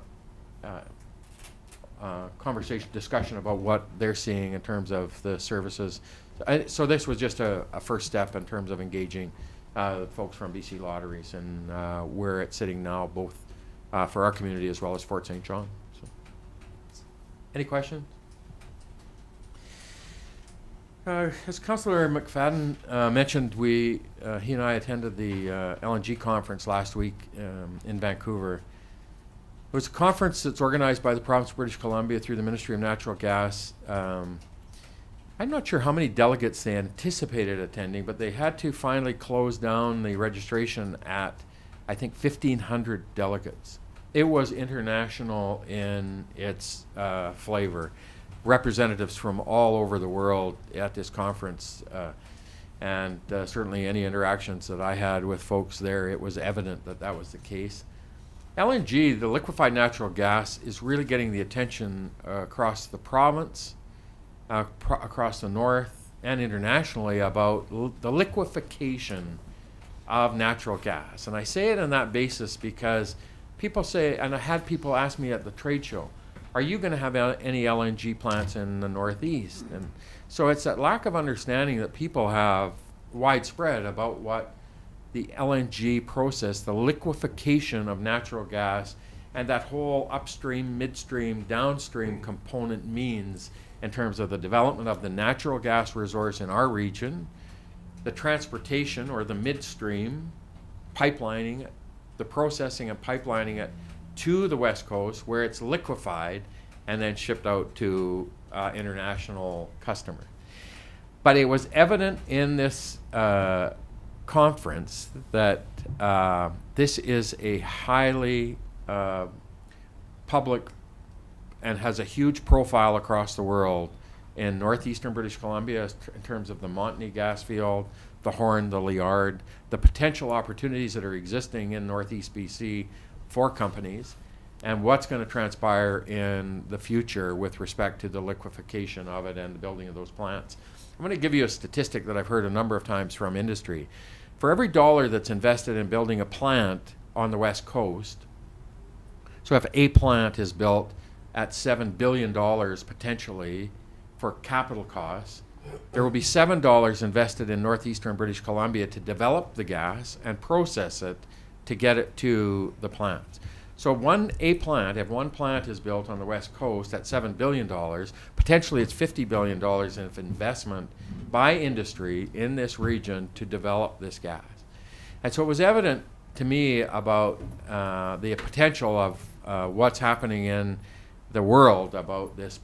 discussion about what they're seeing in terms of the services. So this was just a first step in terms of engaging folks from BC Lotteries and where it's sitting now, both for our community as well as Fort St. John. So. Any questions? As Councillor McFadden mentioned, he and I attended the LNG conference last week in Vancouver. It was a conference that's organized by the province of British Columbia through the Ministry of Natural Gas. I'm not sure how many delegates they anticipated attending, but they had to finally close down the registration at, I think, 1,500 delegates. It was international in its flavor. Representatives from all over the world at this conference, and certainly any interactions that I had with folks there, it was evident that that was the case. LNG, the liquefied natural gas, is really getting the attention across the province, across the north, and internationally about the liquefaction of natural gas. And I say it on that basis because people say, and I had people ask me at the trade show, are you going to have any LNG plants in the Northeast? And so it's that lack of understanding that people have widespread about what the LNG process, the liquefaction of natural gas, and that whole upstream, midstream, downstream component means in terms of the development of the natural gas resource in our region, the transportation or the midstream, pipelining it, the processing and pipelining it to the West Coast where it's liquefied and then shipped out to international customers. But it was evident in this conference that this is a highly public and has a huge profile across the world in northeastern British Columbia in terms of the Montney gas field, the Horn, the Liard, the potential opportunities that are existing in northeast BC for companies, and what's going to transpire in the future with respect to the liquefaction of it and the building of those plants. I'm going to give you a statistic that I've heard a number of times from industry. For every dollar that's invested in building a plant on the West Coast, so if a plant is built at $7 billion potentially for capital costs, there will be $7 invested in northeastern British Columbia to develop the gas and process it to get it to the plants. So if one plant is built on the West Coast at $7 billion, potentially it's $50 billion of investment by industry in this region to develop this gas. And so it was evident to me about the potential of what's happening in the world about this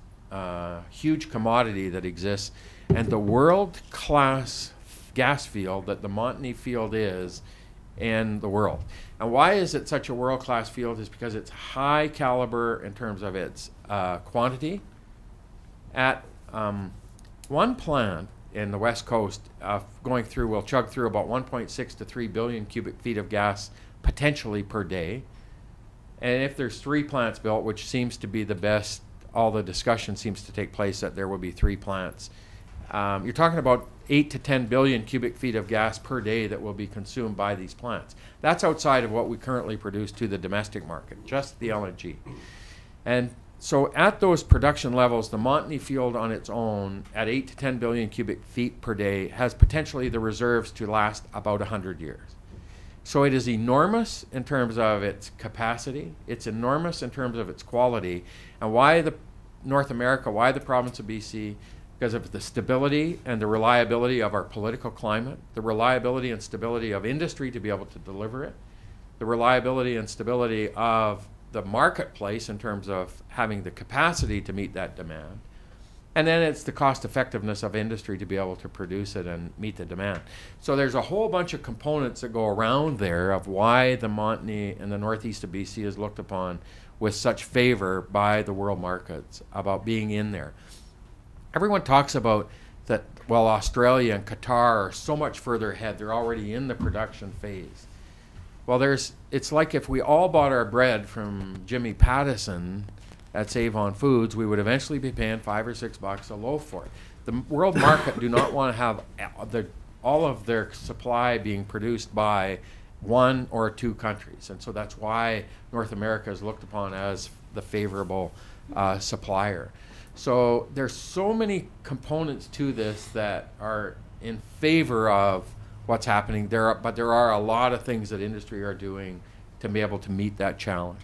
huge commodity that exists and the world-class gas field that the Montney field is in the world. And why is it such a world-class field is because it's high caliber in terms of its quantity. At one plant in the West Coast will chug through about 1.6 to 3 billion cubic feet of gas potentially per day. And if there's 3 plants built, which seems to be the best, all the discussion seems to take place that there will be 3 plants you're talking about 8 to 10 billion cubic feet of gas per day that will be consumed by these plants. That's outside of what we currently produce to the domestic market, just the LNG. And so at those production levels, the Montney field on its own, at 8 to 10 billion cubic feet per day, has potentially the reserves to last about 100 years. So it is enormous in terms of its capacity. It's enormous in terms of its quality. And why the North America, why the province of BC? Because of the stability and the reliability of our political climate, the reliability and stability of industry to be able to deliver it, the reliability and stability of the marketplace in terms of having the capacity to meet that demand. And then it's the cost effectiveness of industry to be able to produce it and meet the demand. So there's a whole bunch of components that go around there of why the Montney and the northeast of BC is looked upon with such favor by the world markets about being in there. Everyone talks about that, well, Australia and Qatar are so much further ahead. They're already in the production phase. Well, it's like if we all bought our bread from Jimmy Pattison at Save-On Foods, we would eventually be paying $5 or $6 a loaf for it. The world market do not want to have all of their supply being produced by one or two countries. And so that's why North America is looked upon as the favorable supplier. So there's so many components to this that are in favor of what's happening. But there are a lot of things that industry are doing to be able to meet that challenge.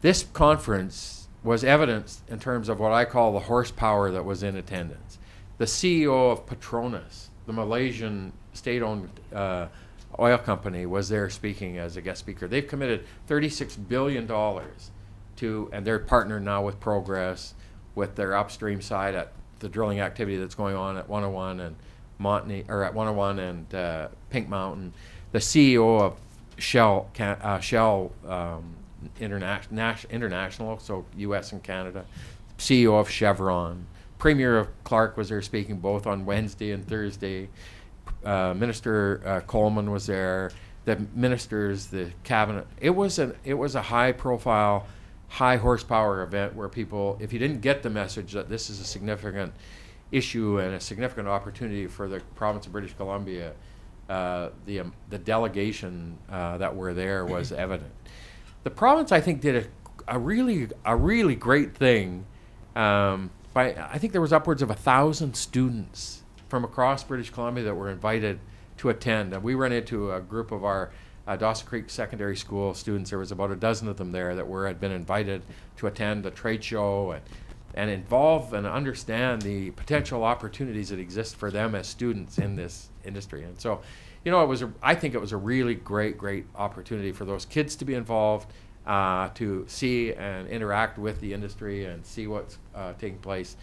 This conference was evidenced in terms of what I call the horsepower that was in attendance. The CEO of Petronas, the Malaysian state-owned oil company, was there speaking as a guest speaker. They've committed $36 billion to, and they're partnered now with Progress, with their upstream side at the drilling activity that's going on at 101 and Montney, or at 101 and Pink Mountain. The CEO of Shell International, so U.S. and Canada. CEO of Chevron. Premier of Clark was there speaking both on Wednesday and Thursday. Minister Coleman was there. The ministers, the cabinet. It was a high-profile, high horsepower event where people, if you didn't get the message that this is a significant issue and a significant opportunity for the province of British Columbia, the delegation that were there was evident. The province, I think, did a really great thing. I think there was upwards of 1,000 students from across British Columbia that were invited to attend. And we ran into a group of our Dawson Creek Secondary School students. There was about a dozen of them there that had been invited to attend a trade show and involve and understand the potential opportunities that exist for them as students in this industry. And so, I think it was a really great opportunity for those kids to be involved, to see and interact with the industry and see what's taking place.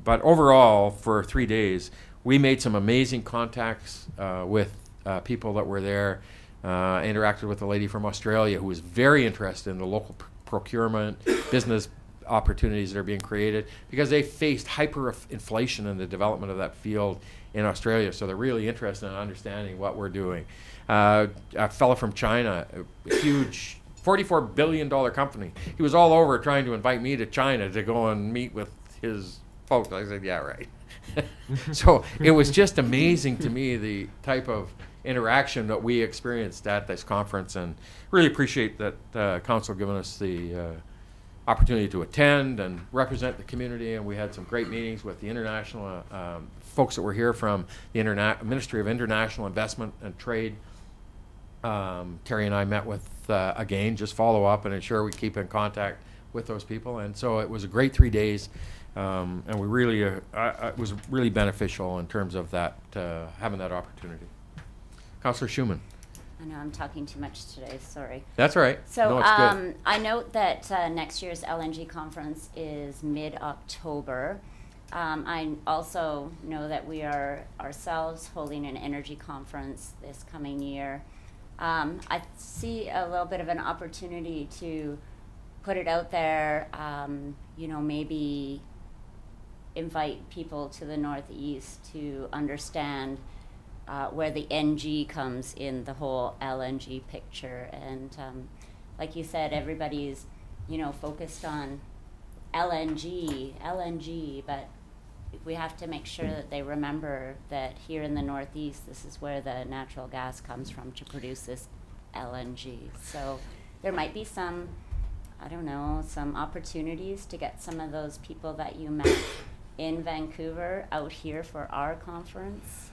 But overall, for 3 days, we made some amazing contacts with people that were there. Interacted with a lady from Australia who was very interested in the local procurement, business opportunities that are being created, because they faced hyperinflation in the development of that field in Australia. So they're really interested in understanding what we're doing. A fellow from China, a huge $44 billion company. He was all over trying to invite me to China to go and meet with his folks. I said, yeah, right. So it was just amazing to me, the type of interaction that we experienced at this conference, and really appreciate that council giving us the opportunity to attend and represent the community. And we had some great meetings with the international folks that were here from the Ministry of International Investment and Trade. Terry and I met with, again, just follow up and ensure we keep in contact with those people. And so it was a great 3 days. And we really, it was really beneficial in terms of that, having that opportunity. Councillor Schumann. I know I'm talking too much today, sorry. That's all right. So no, it's good. I note that next year's LNG conference is mid-October. I also know that we are ourselves holding an energy conference this coming year. I see a little bit of an opportunity to put it out there, maybe invite people to the Northeast to understand where the NG comes in the whole LNG picture. And like you said, everybody's, focused on LNG, but we have to make sure that they remember that here in the Northeast, this is where the natural gas comes from to produce this LNG. So there might be some, I don't know, some opportunities to get some of those people that you met in Vancouver out here for our conference.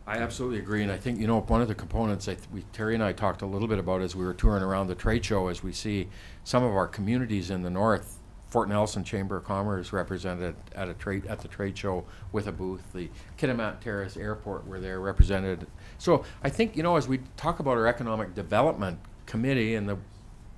I absolutely agree, and I think, you know, one of the components Terry and I talked a little bit about as we were touring around the trade show, as we see some of our communities in the north, Fort Nelson Chamber of Commerce represented at the trade show with a booth. The Kitimat Terrace Airport were there represented. So I think, you know, as we talk about our economic development committee and the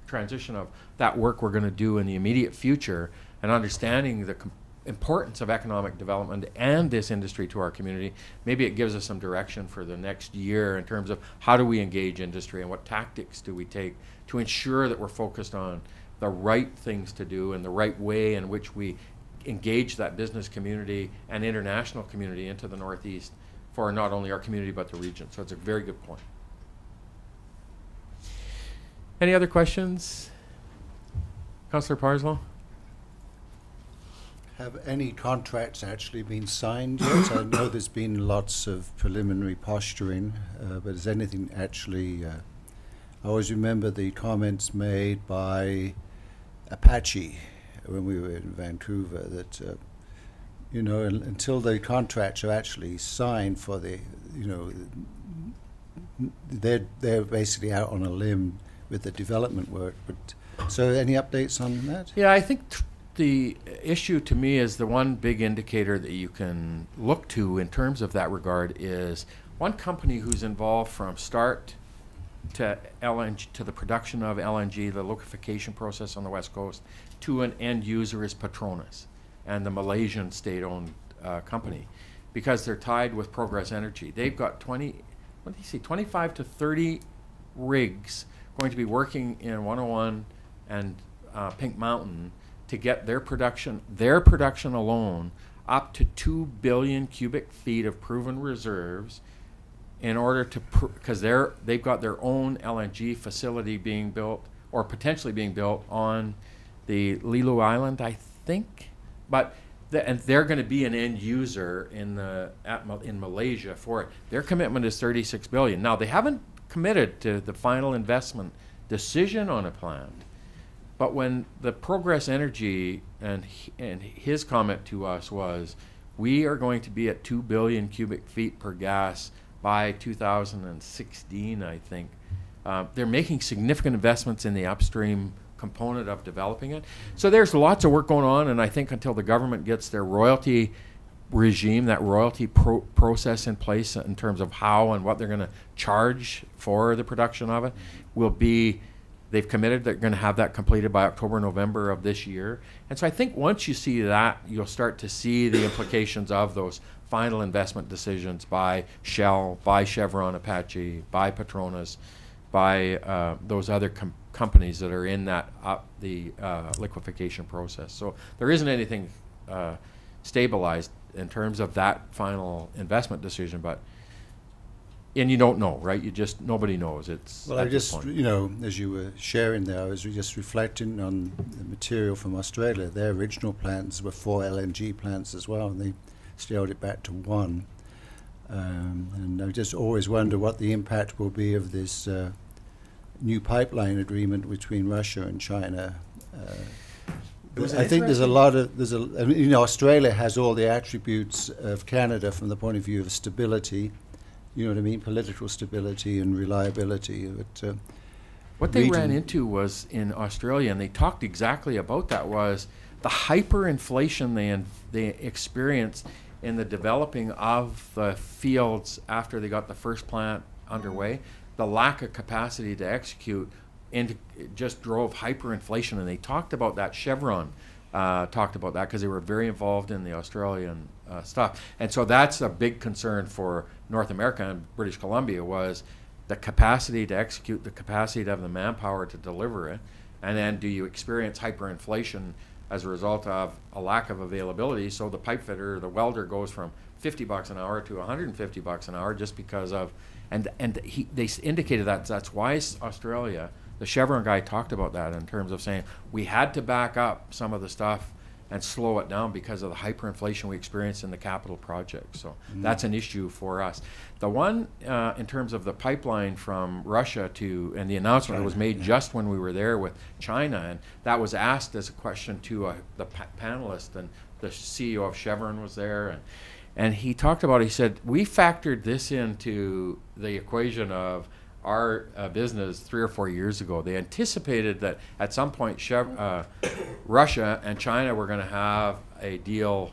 transition of that work we're going to do in the immediate future, and understanding the importance of economic development and this industry to our community, maybe it gives us some direction for the next year in terms of how do we engage industry and what tactics do we take to ensure that we're focused on the right things to do and the right way in which we engage that business community and international community into the Northeast for not only our community but the region. So it's a very good point. Any other questions? Councillor Parslow? Have any contracts actually been signed yet? I know there's been lots of preliminary posturing, but has anything actually... I always remember the comments made by Apache when we were in Vancouver that, you know, until the contracts are actually signed for the, you know, they're basically out on a limb with the development work. But so any updates on that? Yeah, I think the issue to me is the one big indicator that you can look to in terms of that regard is one company who's involved from start to LNG, to the production of LNG, the liquefaction process on the West Coast, to an end user is Petronas and the Malaysian state-owned company, because they're tied with Progress Energy. They've got 25 to 30 rigs going to be working in 101 and Pink Mountain to get their production alone up to 2 billion cubic feet of proven reserves, in order to, because they've got their own LNG facility being built or potentially being built on the Lilu Island, I think, but and they're going to be an end user in Malaysia for it. Their commitment is 36 billion. Now they haven't committed to the final investment decision on a plant, but when the Progress Energy and his comment to us was, we are going to be at 2 billion cubic feet per gas by 2016, I think. They're making significant investments in the upstream component of developing it. So there's lots of work going on, and I think until the government gets their royalty regime, that royalty process in place in terms of how and what they're going to charge for the production of it, will be, they've committed they're going to have that completed by October, November of this year. And so I think once you see that, you'll start to see the implications of those final investment decisions by Shell, by Chevron, Apache, by Petronas, by those other companies that are in that the liquefaction process. So there isn't anything stabilized in terms of that final investment decision, but and you don't know, right? You just, nobody knows. It's well, I just, you know, as you were sharing there, I was just reflecting on the material from Australia. Their original plans were 4 LNG plants as well, and they scaled it back to 1. And I just always wonder what the impact will be of this new pipeline agreement between Russia and China. I think there's a lot of, I mean, you know, Australia has all the attributes of Canada from the point of view of stability, you know what I mean, political stability and reliability. But, what they ran into was in Australia, and they talked exactly about that, was the hyperinflation they experienced in the developing of the fields after they got the first plant underway. The lack of capacity to execute it just drove hyperinflation, and they talked about that. Chevron talked about that because they were very involved in the Australian stuff. And so that's a big concern for North America and British Columbia, was the capacity to execute, the capacity to have the manpower to deliver it, and then do you experience hyperinflation as a result of a lack of availability? So the pipe fitter, the welder, goes from $50 an hour to $150 an hour just because of, they indicated that that's why Australia, the Chevron guy talked about that in terms of saying we had to back up some of the stuff and slow it down because of the hyperinflation we experience in the capital projects. So that's an issue for us. The one in terms of the pipeline from Russia to, and the announcement that was made just when we were there with China, and that was asked as a question to the panelist, and the CEO of Chevron was there, and he talked about, he said, we factored this into the equation of our business 3 or 4 years ago. They anticipated that at some point Russia and China were going to have a deal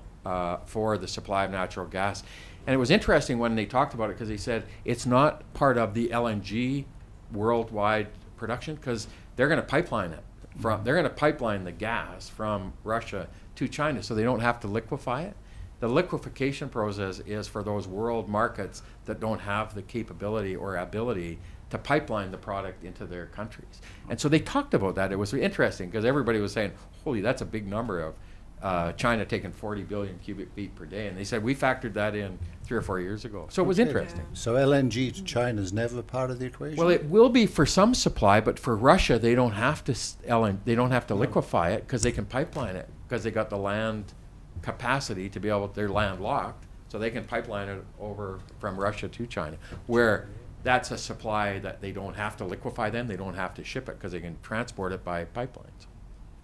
for the supply of natural gas. And it was interesting when they talked about it, because they said it's not part of the LNG worldwide production, because they're going to pipeline it from, they're going to pipeline the gas from Russia to China, so they don't have to liquefy it. The liquefaction process is for those world markets that don't have the capability or ability to pipeline the product into their countries. And so they talked about that. It was interesting because everybody was saying, holy, that's a big number of China taking 40 billion cubic feet per day. And they said, we factored that in 3 or 4 years ago. So it was interesting. Yeah. So LNG to China is never part of the equation? Well, it will be for some supply, but for Russia, they don't have to liquefy it because they can pipeline it, because they got the land capacity to be able, they're landlocked, so they can pipeline it over from Russia to China, where that's a supply that they don't have to liquefy them, they don't have to ship it because they can transport it by pipelines.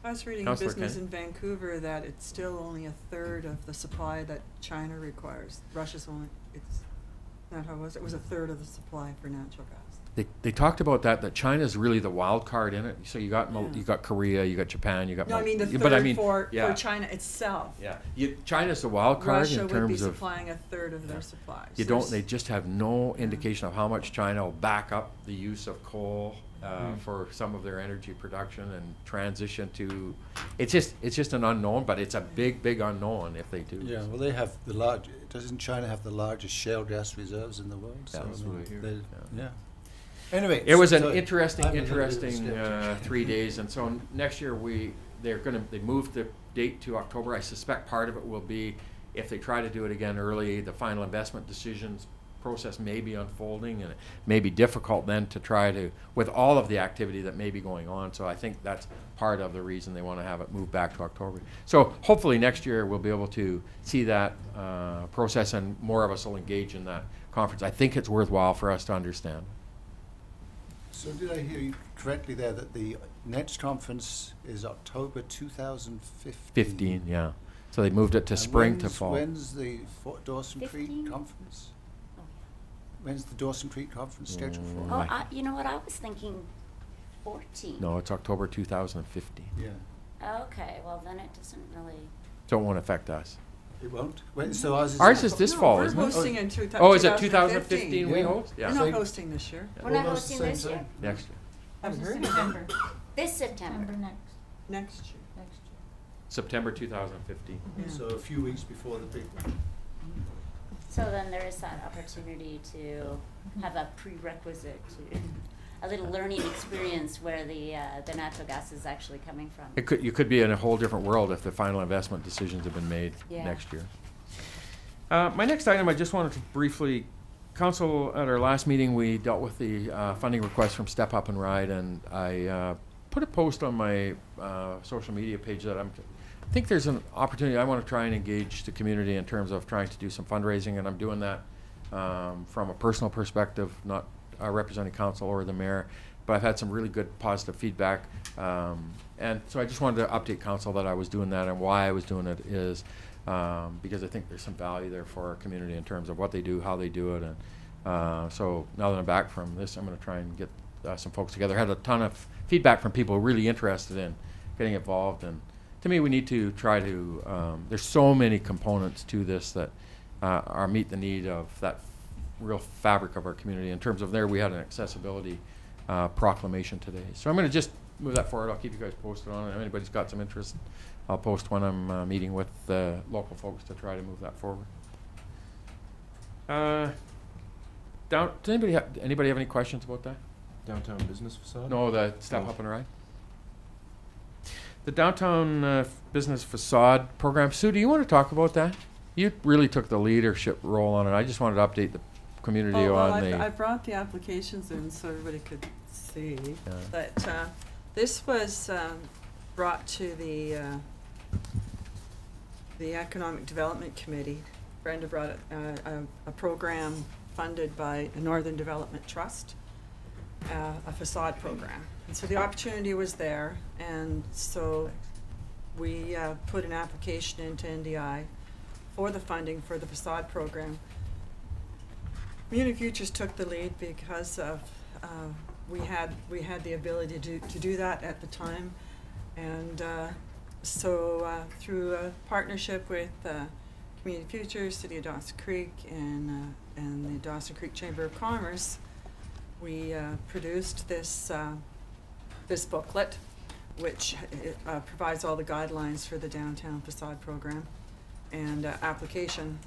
I was reading Councillor in Business Kennedy? in Vancouver that it's still only a third of the supply that China requires. Russia's only, it's not how it was. It was a third of the supply for natural gas. They talked about that China's really the wild card in it. So you got you got Korea, you got Japan, you got. No, I mean the third but I mean, for yeah. China itself. Yeah, China's the wild card Russia in would terms be of supplying a third of their supplies. You don't. They just have no indication of how much China will back up the use of coal for some of their energy production and transition to. It's just an unknown, but it's a big unknown if they do. Yeah, well, they have the large. Doesn't China have the largest shale gas reserves in the world? So, Absolutely. Yeah. Anyway, it was an so interesting I'm a little bit 3 days, and so next year they moved the date to October. I suspect part of it will be if they try to do it again early, the final investment decisions process may be unfolding, and it may be difficult then to try to, with all of the activity that may be going on. So I think that's part of the reason they want to have it moved back to October. So hopefully next year we'll be able to see that process, and more of us will engage in that conference. I think it's worthwhile for us to understand. So did I hear you correctly there that the next conference is October 2015? 15, yeah. So they moved it to spring to fall. When's the Dawson 15? Creek conference? Oh, When's the Dawson Creek conference scheduled for? Oh, you know what? I was thinking 14. No, it's October 2015. Yeah. Okay, well then it doesn't really. So it won't affect us. It won't? So Ours is this fall, we're isn't it? hosting in Oh, is it 2015 we Yeah. host? Yeah. We're not hosting this year. We're not hosting this year. Next year. Haven't heard. September. This September. Next year. September 2015. Yeah. So a few weeks before the big one. So then there is that opportunity to have a prerequisite to a little learning experience where the natural gas is actually coming from. You could be in a whole different world if the final investment decisions have been made next year. My next item, I just wanted to briefly, Council, at our last meeting, we dealt with the funding request from Step Up and Ride, and I put a post on my social media page that I think there's an opportunity. I want to try and engage the community in terms of trying to do some fundraising, and I'm doing that from a personal perspective, not representing council or the mayor, but I've had some really good positive feedback, and so I just wanted to update council that I was doing that, and why I was doing it is because I think there's some value there for our community in terms of what they do, how they do it, and so now that I'm back from this, I'm going to try and get some folks together. I had a ton of feedback from people really interested in getting involved, and to me we need to try to, there's so many components to this that are meet the need of that real fabric of our community. In terms of there, we had an accessibility proclamation today. So I'm going to just move that forward. I'll keep you guys posted on it. If anybody's got some interest, I'll post when I'm meeting with local folks to try to move that forward. Does anybody have any questions about that? Downtown business facade? No, the Step Up and Ride. The downtown business facade program. Sue, do you want to talk about that? You really took the leadership role on it. I just wanted to update the community on the. I brought the applications in so everybody could see. Yeah. But this was brought to the the Economic Development Committee, Brenda brought a program funded by the Northern Development Trust, a facade program. And so the opportunity was there, and so we put an application into NDI for the funding for the facade program. Community Futures took the lead because of we had the ability to do that at the time, and so through a partnership with Community Futures, City of Dawson Creek, and the Dawson Creek Chamber of Commerce, we produced this this booklet, which provides all the guidelines for the downtown facade program and application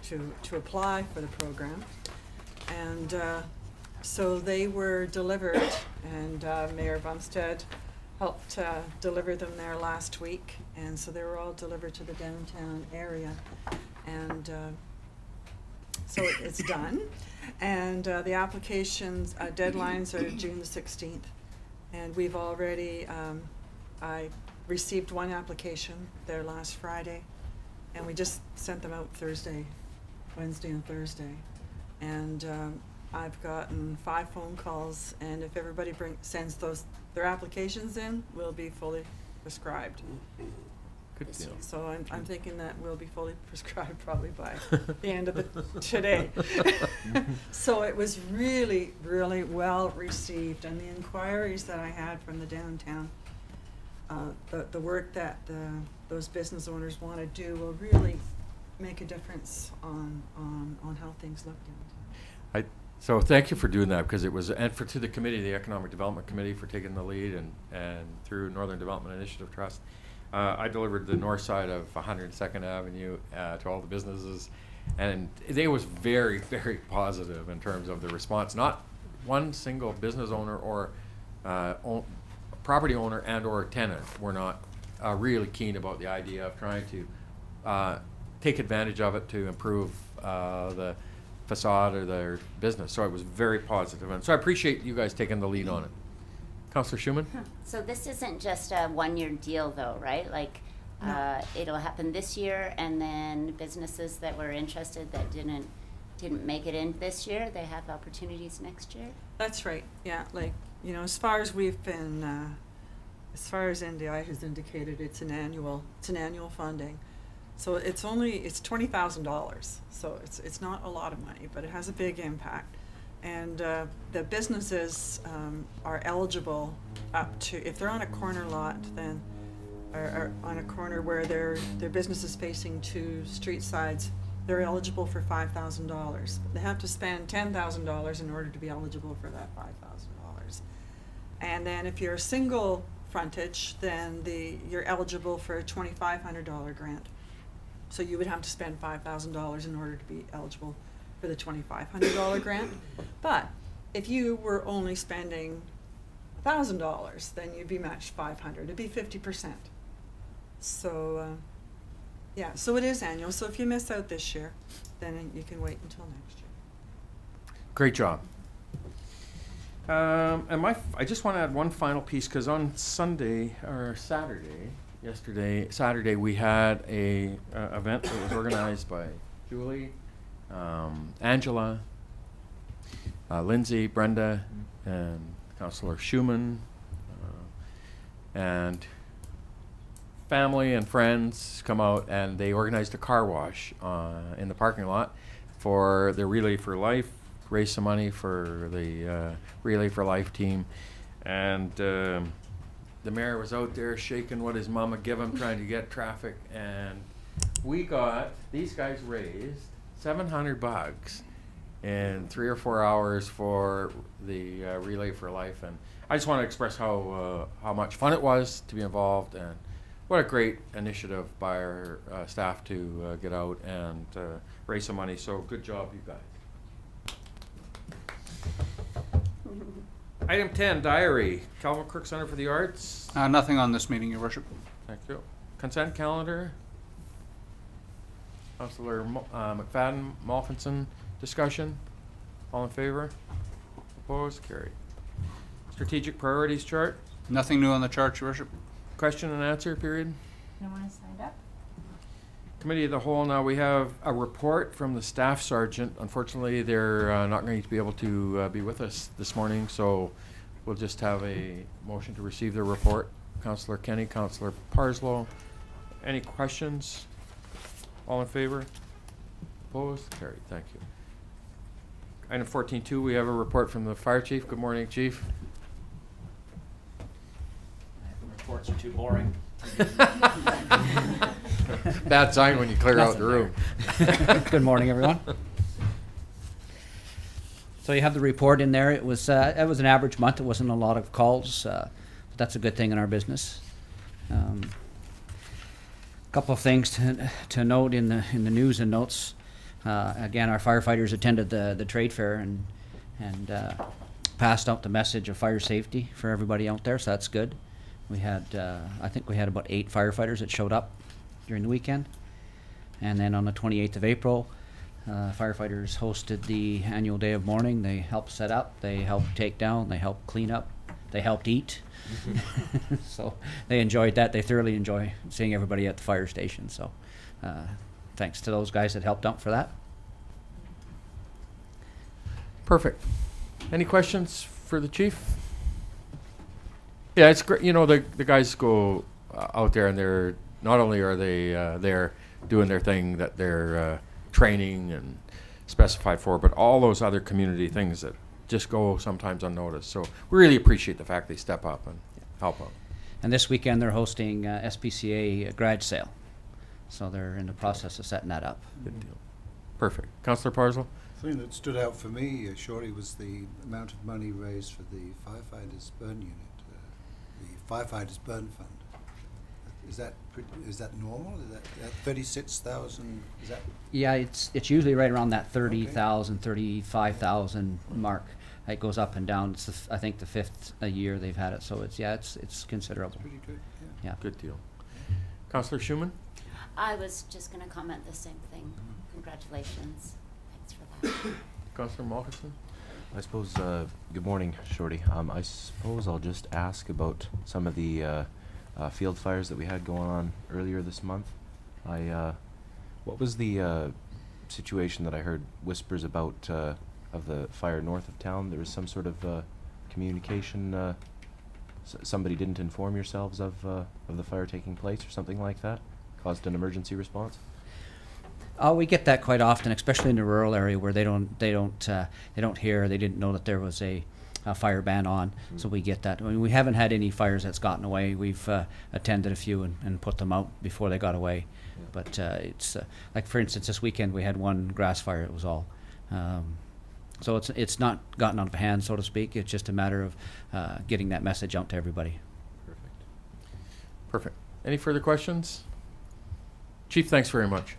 to apply for the program. And so they were delivered, and Mayor Bumstead helped deliver them there last week, and so they were all delivered to the downtown area. And so it's done, and the applications deadlines are June the 16th, and we've already I received one application there last Friday, and we just sent them out Wednesday and Thursday, and I've gotten 5 phone calls, and if everybody sends their applications in, we'll be fully prescribed. Good deal. So I'm thinking that we'll be fully prescribed probably by the end of today. So it was really, really well received, and the inquiries that I had from the downtown, the work that those business owners want to do will really make a difference on how things look downtown. So thank you for doing that, because it was, and to the committee, the Economic Development Committee, for taking the lead, and through Northern Development Initiative Trust. I delivered the north side of 102nd Avenue to all the businesses, and they was very, very positive in terms of the response. Not one single business owner or property owner and or tenant were not really keen about the idea of trying to take advantage of it to improve the facade or their business. So it was very positive, and so I appreciate you guys taking the lead on it. Councillor Schumann? So this isn't just a one-year deal though, right? Like, No. It'll happen this year, and then businesses that were interested that didn't make it in this year, they have opportunities next year? That's right, yeah, like, you know, as far as we've been, as far as NDI has indicated, it's an annual funding. So it's $20,000, so it's not a lot of money, but it has a big impact. And the businesses are eligible up to, if they're on a corner lot, then, or on a corner where their business is facing 2 street sides, they're eligible for $5,000. They have to spend $10,000 in order to be eligible for that $5,000. And then if you're a single frontage, then you're eligible for a $2,500 grant. So you would have to spend $5,000 in order to be eligible for the $2,500 grant. But if you were only spending $1,000, then you'd be matched $500. It'd be 50%. So yeah, so it is annual. So if you miss out this year, then you can wait until next year. Great job. And I just want to add one final piece, because on Saturday, we had a event that was organized by Julie, Angela, Lindsay, Brenda, and Councillor Schumann, and family and friends come out, and they organized a car wash in the parking lot for the Relay for Life, raise some money for the Relay for Life team. And the mayor was out there shaking what his mama give him, trying to get traffic, and these guys raised $700 in 3 or 4 hours for the Relay for Life. And I just want to express how much fun it was to be involved, and what a great initiative by our staff to get out and raise some money. So good job, you guys. Item 10, diary. Calvin Crook Center for the Arts. Nothing on this meeting, Your Worship. Thank you. Consent calendar. Councillor McFadden, Malkinson, discussion. All in favor? Opposed? Carried. Strategic priorities chart. Nothing new on the chart, Your Worship. Question and answer period. No one has signed up. Committee of the Whole, now we have a report from the staff sergeant. Unfortunately, they're not going to be able to be with us this morning, so we'll just have a motion to receive their report. Councillor Kenny, Councillor Parslow. Any questions? All in favor? Opposed? Carried. Thank you. Item 14.2, we have a report from the fire chief. Good morning, chief. Reports are too boring. Bad sign when you clear out the room. Good morning, everyone. So you have the report in there. It was an average month. It wasn't a lot of calls, but that's a good thing in our business. A couple of things to note in the news and notes. Again, our firefighters attended the trade fair and passed out the message of fire safety for everybody out there. So that's good. We had, I think we had about 8 firefighters that showed up during the weekend. And then on the 28th of April, firefighters hosted the annual day of mourning. They helped set up, they helped take down, they helped clean up, they helped eat. So they enjoyed that. They thoroughly enjoy seeing everybody at the fire station. So thanks to those guys that helped out for that. Perfect. Any questions for the chief? Yeah, it's great. You know, the guys go out there and they're not only are they there doing their thing that they're training and specified for, but all those other community things that just go sometimes unnoticed. So we really appreciate the fact they step up and help out. And this weekend they're hosting SPCA garage sale. So they're in the process of setting that up. Good deal. Perfect. Councillor Parslow? The thing that stood out for me, Shorty, was the amount of money raised for the firefighters' burn unit, the firefighters' burn fund. Is that normal? Is that 36,000? Is that? Yeah, it's usually right around that 30,000, 35,000 mark. It goes up and down. It's I think the 5th a year they've had it, so it's considerable. That's pretty good. Yeah. Good deal. Councillor Schumann? I was just going to comment the same thing. Congratulations. Thanks for that. Councillor Malkinson? I suppose, good morning, Shorty. I suppose I'll just ask about some of the field fires that we had going on earlier this month. What was the situation that I heard whispers about of the fire north of town? There was some sort of communication, somebody didn't inform yourselves of the fire taking place or something like that? Caused an emergency response? Oh, we get that quite often, especially in the rural area where they don't hear, they didn't know that there was a fire ban on. So we get that. I mean, we haven't had any fires that's gotten away. We've attended a few and put them out before they got away. Yeah. But it's like, for instance, this weekend we had one grass fire. It was all. So it's not gotten out of hand, so to speak. It's just a matter of getting that message out to everybody. Perfect. Perfect. Any further questions? Chief, thanks very much.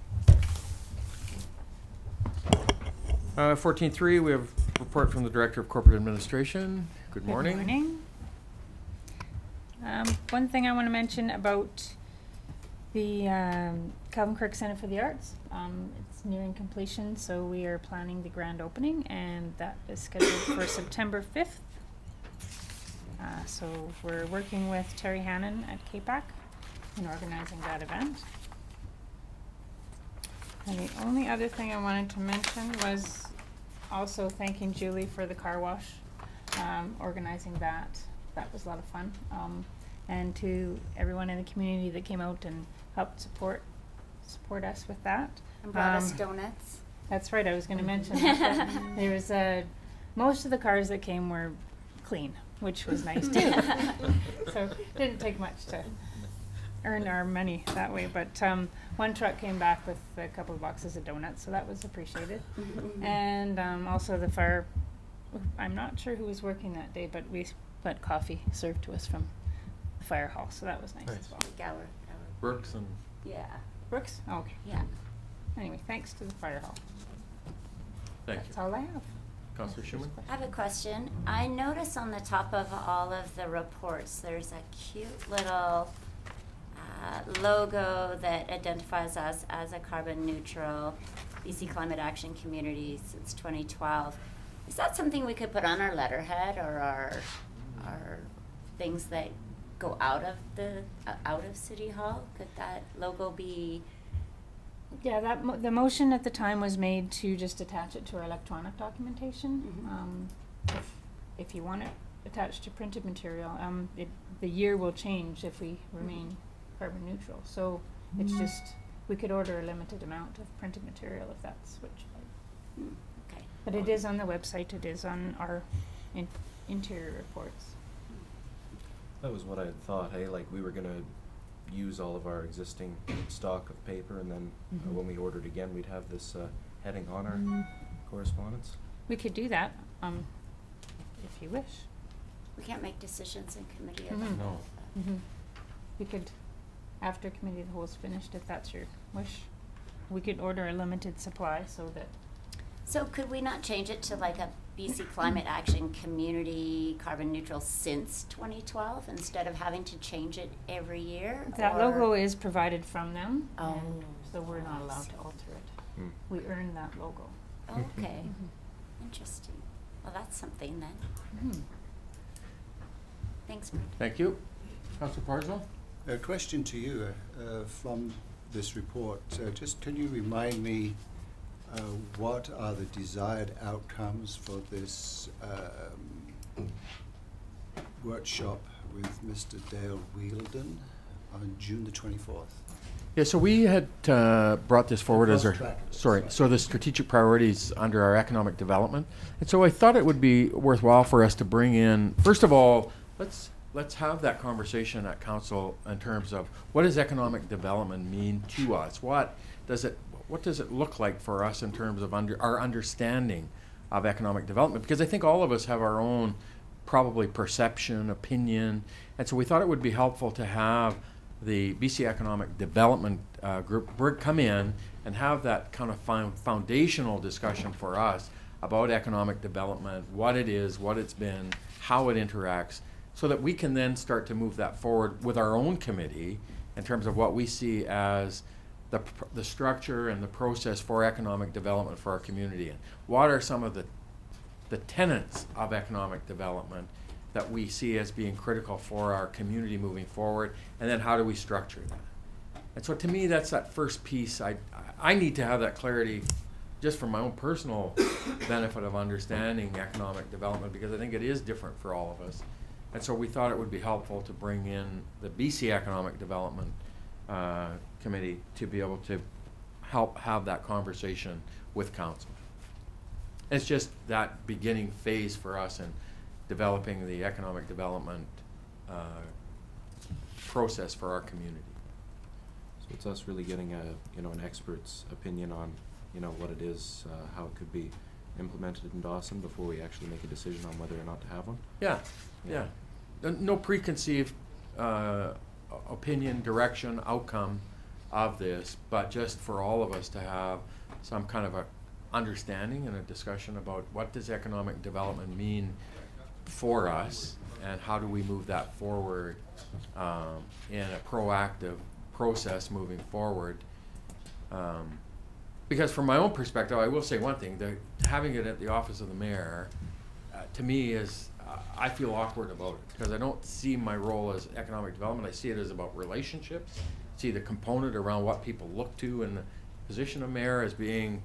14.3, we have a report from the Director of Corporate Administration. Good morning. Good morning. One thing I want to mention about the Calvin Kirk Center for the Arts. It's nearing completion, so we are planning the grand opening, and that is scheduled for September 5th. So we're working with Terry Hannon at KPAC in organizing that event. And the only other thing I wanted to mention was also thanking Julie for the car wash, organizing that. That was a lot of fun. And to everyone in the community that came out and helped support us with that. And brought us donuts. That's right, I was going to mention that. There was most of the cars that came were clean, which was nice too. So it didn't take much to earn our money that way, but one truck came back with a couple of boxes of donuts, so that was appreciated. And also the fire, I'm not sure who was working that day, but we got coffee served to us from the fire hall, so that was nice as well. Gower. Brooks and... Yeah. Brooks? Oh, okay. Yeah. Anyway, thanks to the fire hall. Thank That's you. all I have. Councillor Schumann? I have a question. I notice on the top of all of the reports, there's a cute little logo that identifies us as a carbon neutral BC Climate Action Community since 2012. Is that something we could put on our letterhead or our things that go out of City Hall? Could that logo be Yeah, the motion at the time was made to just attach it to our electronic documentation. If you want it attached to printed material, the year will change if we remain carbon neutral. So it's just, we could order a limited amount of printed material if that's what you like. Okay. But it is on the website, it is on our interior reports. That was what I had thought, hey, like we were gonna use all of our existing stock of paper, and then when we ordered again, we'd have this heading on our correspondence. We could do that, if you wish. We can't make decisions in committee of Mhm. the whole. We could, after committee of the whole is finished, if that's your wish, we could order a limited supply so that. So could we not change it to like a BC Climate Action Community Carbon Neutral since 2012 instead of having to change it every year? That or? logo is provided from them. Oh. and so we're not allowed to alter it. We earn that logo. Okay. Interesting. Well, that's something then. Thanks, Brenda. Thank you. Councillor Parslow? A question to you from this report. Just can you remind me what are the desired outcomes for this workshop with Mr. Dale Wielden on June the 24th? Yeah, so we had brought this forward as our, Lost track of it, sorry, so the strategic priorities under our economic development. And so I thought it would be worthwhile for us to bring in, first of all, let's have that conversation at council in terms of what does economic development mean to us? What does it look like for us in terms of our understanding of economic development? Because I think all of us have our own probably perception, opinion, and so we thought it would be helpful to have the BC Economic Development Group come in and have that kind of foundational discussion for us about economic development, what it is, what it's been, how it interacts, so that we can then start to move that forward with our own committee in terms of what we see as the structure and the process for economic development for our community, and what are some of the tenets of economic development that we see as being critical for our community moving forward, and then how do we structure that? And so to me, that's that first piece. I need to have that clarity just for my own personal benefit of understanding economic development, because I think it is different for all of us. And so we thought it would be helpful to bring in the BC Economic Development Committee to be able to help have that conversation with council. It's just that beginning phase for us in developing the economic development process for our community. So it's us really getting an expert's opinion on what it is, how it could be implemented in Dawson before we actually make a decision on whether or not to have one. Yeah. No preconceived opinion, direction, outcome of this, but just for all of us to have some kind of a understanding and a discussion about what does economic development mean for us, and how do we move that forward in a proactive process moving forward. Because from my own perspective, I will say one thing, having it at the office of the mayor, to me is, I feel awkward about it, because I don't see my role as economic development. I see it as about relationships, see the component around what people look to in the position of mayor as being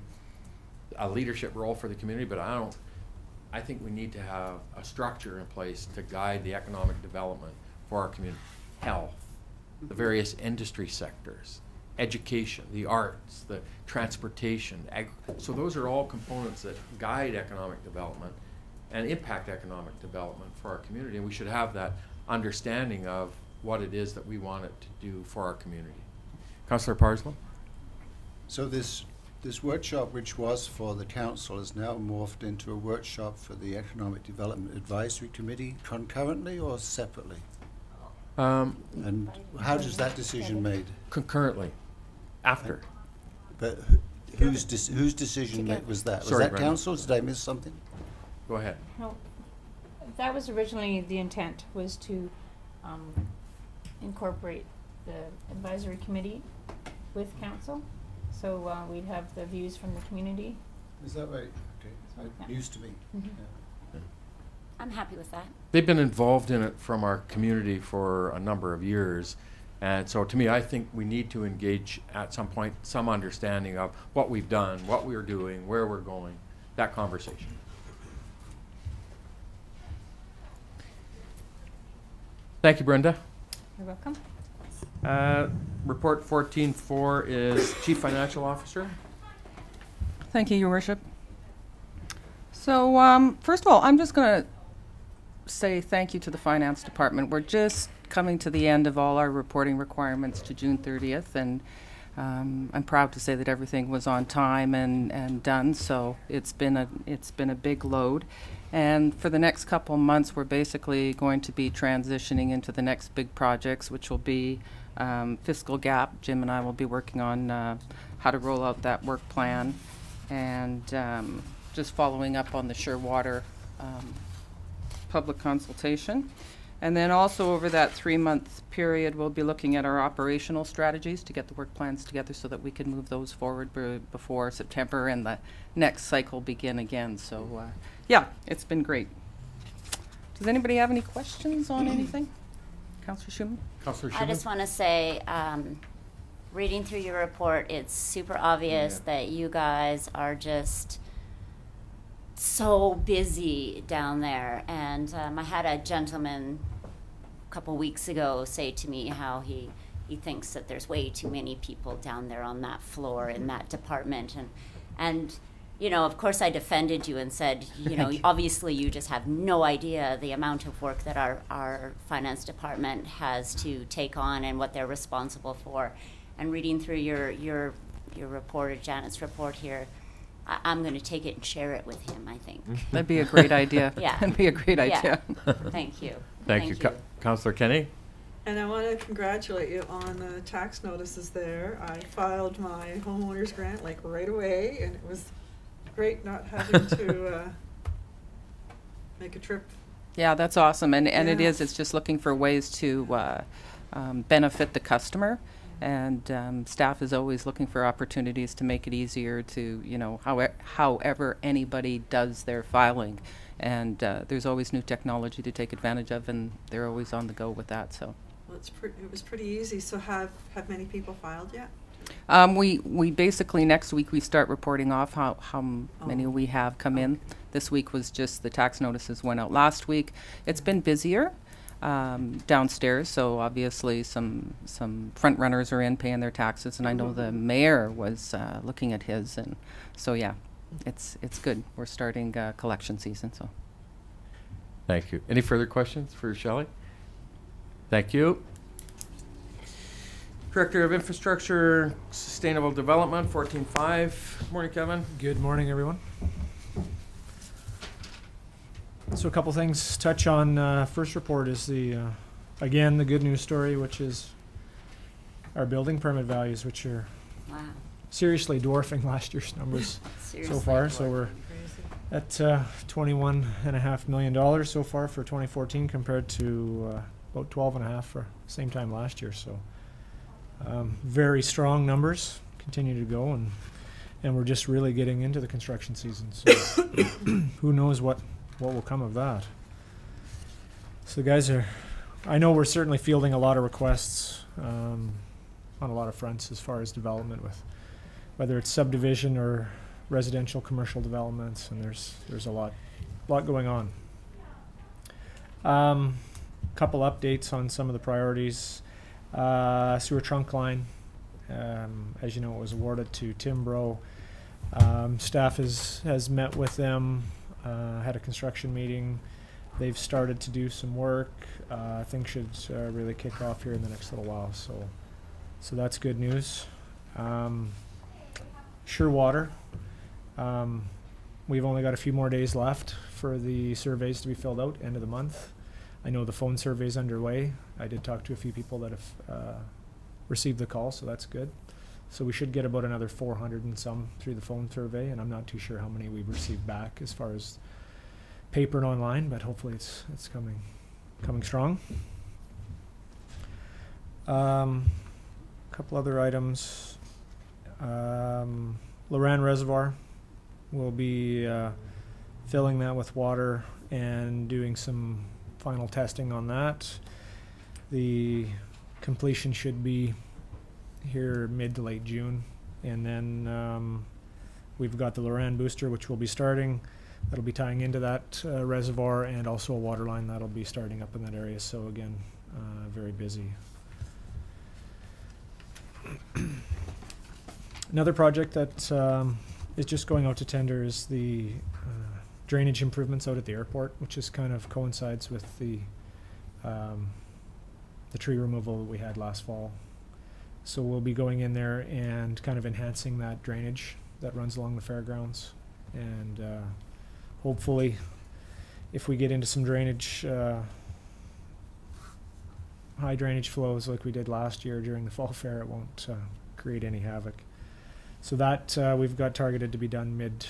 a leadership role for the community, but I think we need to have a structure in place to guide the economic development for our community. Health, the various industry sectors, education, the arts, the transportation, so those are all components that guide economic development and impact economic development for our community, and we should have that understanding of what it is that we want it to do for our community. Councillor Parslow? So this workshop, which was for the council, is now morphed into a workshop for the Economic Development Advisory Committee concurrently or separately? And how does that decision made? Concurrently, after. But whose decision was that? Was Sorry, that Brenda. council's? Did I miss something? Go ahead. No, that was originally the intent, was to incorporate the advisory committee with council. So we'd have the views from the community. Is that right? Okay. News to me. Mm-hmm. I'm happy with that. They've been involved in it from our community for a number of years, And so to me, I think we need to engage at some point, some understanding of what we've done, what we're doing, where we're going, that conversation. Thank you, Brenda. You're welcome. Report 14.4 is Chief Financial Officer. Thank you, Your Worship. So, first of all, I'm just going to say thank you to the Finance Department. We're just coming to the end of all our reporting requirements to June 30th, and I'm proud to say that everything was on time and done. So it's been a big load, and for the next couple months, we're basically going to be transitioning into the next big projects, which will be fiscal gap. Jim and I will be working on how to roll out that work plan, and just following up on the Surewater public consultation. And then also over that 3-month period, we'll be looking at our operational strategies to get the work plans together so that we can move those forward before September and the next cycle begin again. So yeah, it's been great. Does anybody have any questions on anything? Councillor Schumann? Councillor I Schumann? just want to say, reading through your report, it's super obvious that you guys are just so busy down there. And I had a gentleman a couple weeks ago say to me how he thinks that there's way too many people down there on that floor in that department. And you know, of course I defended you and said, you know, obviously you just have no idea the amount of work that our finance department has to take on and what they're responsible for. And reading through your report, or Janet's report here, I'm going to take it and share it with him, I think. That'd be a great idea. Yeah. That'd be a great idea. Thank you. Thank you. Councillor Kenny? And I want to congratulate you on the tax notices there. I filed my homeowner's grant like right away, and it was great not having to make a trip. Yeah, that's awesome. And it Yeah. is, it's just looking for ways to benefit the customer. And staff is always looking for opportunities to make it easier to, you know, however anybody does their filing. And there's always new technology to take advantage of, and they're always on the go with that. So Well, it was pretty easy. So have many people filed yet? we basically next week we start reporting off how many we have come in. This week was just the tax notices went out last week. It's been busier downstairs, so obviously some front runners are in paying their taxes, and I know the mayor was looking at his, and so yeah, it's good. We're starting collection season. So Thank you. Any further questions for Shelley? Thank you. Director of Infrastructure Sustainable Development, 14.5. Morning, Kevin. Good morning, everyone. So a couple things to touch on. First report is again, the good news story, which is our building permit values, which are seriously dwarfing last year's numbers so far. So we're at $21.5 million so far for 2014 compared to about 12.5 for same time last year. So very strong numbers, continue to go, and we're just really getting into the construction season. So who knows what will come of that. So the guys I know we're certainly fielding a lot of requests on a lot of fronts as far as development, with whether it's subdivision or residential commercial developments, and there's a lot going on. Couple updates on some of the priorities. Sewer trunk line, as you know, it was awarded to Timbro. Staff has met with them, had a construction meeting. They've started to do some work. Things should really kick off here in the next little while. So that's good news. Surewater. We've only got a few more days left for the surveys to be filled out, end of the month. I know the phone survey is underway. I did talk to a few people that have received the call, so that's good. So we should get about another 400 and some through the phone survey, and I'm not too sure how many we've received back as far as paper and online, but hopefully it's coming strong. Couple other items. Loran Reservoir, we'll be filling that with water and doing some final testing on that. The completion should be here mid to late June. And then we've got the Loran booster, which will be starting. That'll be tying into that reservoir, and also a water line that'll be starting up in that area. So again, very busy. Another project that is just going out to tender is the drainage improvements out at the airport, which is kind of coincides with the tree removal that we had last fall. So we'll be going in there and kind of enhancing that drainage that runs along the fairgrounds, and hopefully, if we get into some drainage, high drainage flows like we did last year during the fall fair, it won't create any havoc. So that we've got targeted to be done mid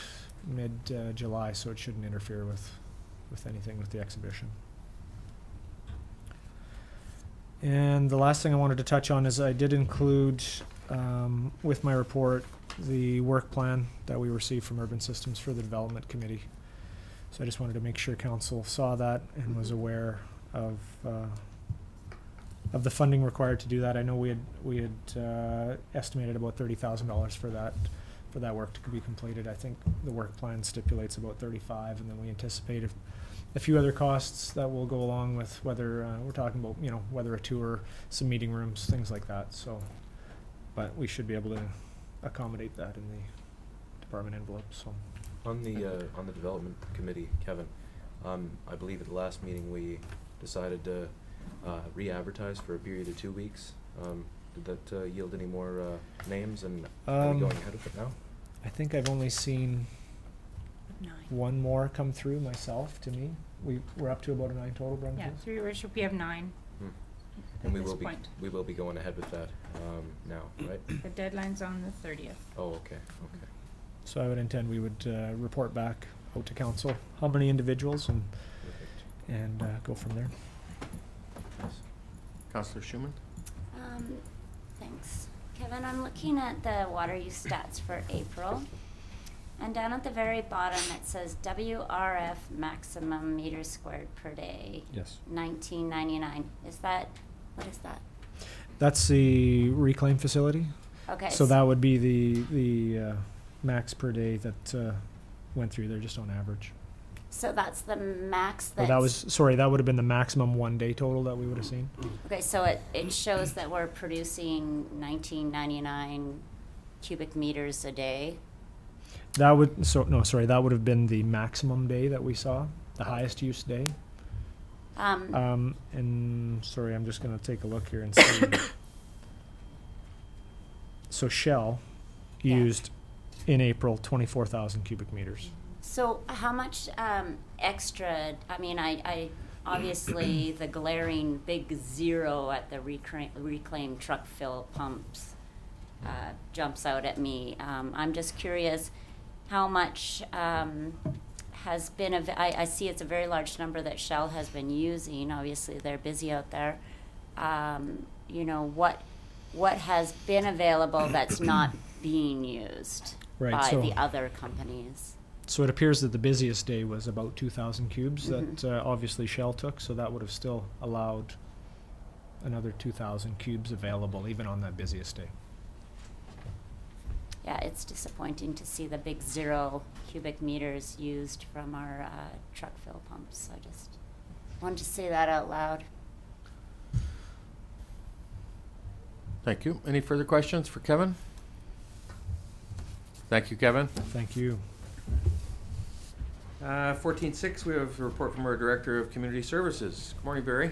July, so it shouldn't interfere with anything with the exhibition. And the last thing I wanted to touch on is I did include with my report the work plan that we received from Urban Systems for the Development Committee. So I just wanted to make sure council saw that and was aware of the funding required to do that. I know we had estimated about $30,000 for that work to be completed. I think the work plan stipulates about 35, and then we anticipate a few other costs that will go along with whether we're talking about, you know, whether a tour, some meeting rooms, things like that. So, but we should be able to accommodate that in the department envelope. So, on the development committee, Kevin, I believe at the last meeting we decided to re-advertise for a period of 2 weeks. Did that yield any more names, and are we going ahead with it now? I think I've only seen 9. one more come through myself to me. We're up to about 9 total, Brenda. Yeah, through your worship, we have 9. And we will be going ahead with that now, right? The deadline's on the 30th. Oh, okay, okay. So I would intend we would report back out to council how many individuals and go from there. Yes. Councillor Schumann. Thanks. Kevin, I'm looking at the water use stats for April. And down at the very bottom it says WRF maximum meters squared per day. Yes. 1999. What is that? That's the reclaim facility. Okay. So that would be the max per day that went through there, just on average. So that's the max Well, that would have been the maximum 1 day total that we would have seen. Okay, so it shows that we're producing 1999 cubic meters a day. That would that would have been the maximum day that we saw, the highest use day. And sorry, I'm just going to take a look here and see. So Shell used in April 24,000 cubic meters. So how much extra? I mean, I obviously the glaring big zero at the reclaim truck fill pumps jumps out at me. I'm just curious how much has been. I see it's a very large number that Shell has been using. Obviously, they're busy out there. You know, what has been available that's not being used by the other companies? So it appears that the busiest day was about 2,000 cubes that obviously Shell took, so that would have still allowed another 2,000 cubes available even on that busiest day. Yeah, it's disappointing to see the big 0 cubic meters used from our truck fill pumps. I just wanted to say that out loud. Thank you. Any further questions for Kevin? Thank you, Kevin. Thank you. 14.6, we have a report from our Director of Community Services. Good morning, Barry.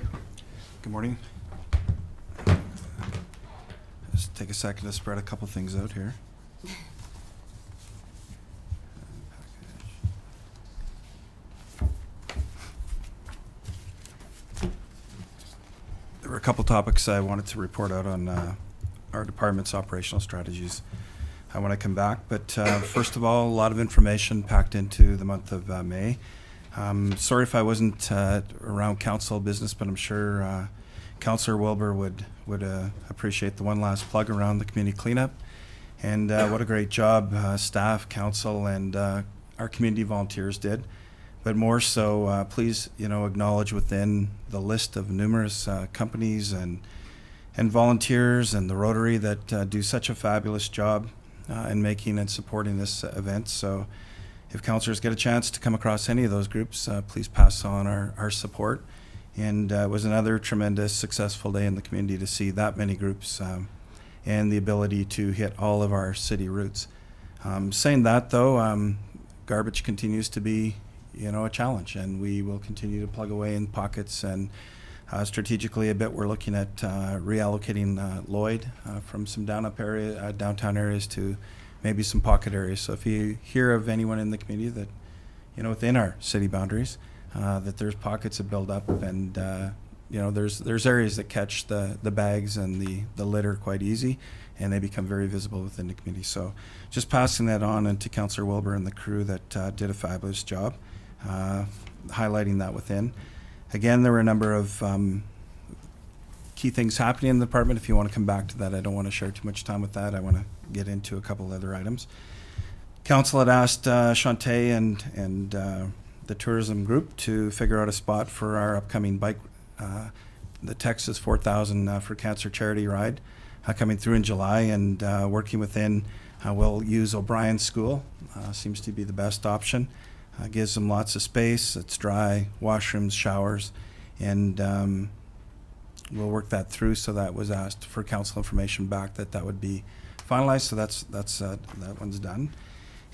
Good morning. Just take a second to spread a couple things out here. There were a couple topics I wanted to report out on our department's operational strategies when I come back. But first of all, a lot of information packed into the month of May. Sorry if I wasn't around council business, but I'm sure Councillor Wilbur would appreciate the one last plug around the community cleanup. And what a great job staff, council, and our community volunteers did. But more so, please, acknowledge within the list of numerous companies and and volunteers and the Rotary that do such a fabulous job in making and supporting this event. So if councillors get a chance to come across any of those groups, please pass on our support. And it was another tremendous successful day in the community to see that many groups and the ability to hit all of our city routes. Saying that though, garbage continues to be a challenge, and we will continue to plug away in pockets, and strategically a bit we're looking at reallocating Lloyd from some downtown areas to maybe some pocket areas. So if you hear of anyone in the community that, within our city boundaries, that there's pockets that build up, and there's areas that catch the bags and the litter quite easy, and they become very visible within the community. So just passing that on and to Councillor Wilbur and the crew that did a fabulous job highlighting that within. Again, there were a number of key things happening in the department. If you want to come back to that, I don't want to share too much time with that. I want to get into a couple of other items. Council had asked Shantae and the tourism group to figure out a spot for our upcoming bike, the Texas 4000 for Cancer charity ride coming through in July, and working within, we'll use O'Brien's School. Seems to be the best option. Gives them lots of space. It's dry, washrooms, showers, and we'll work that through. So that was asked for council information back that would be finalized. So that one's done.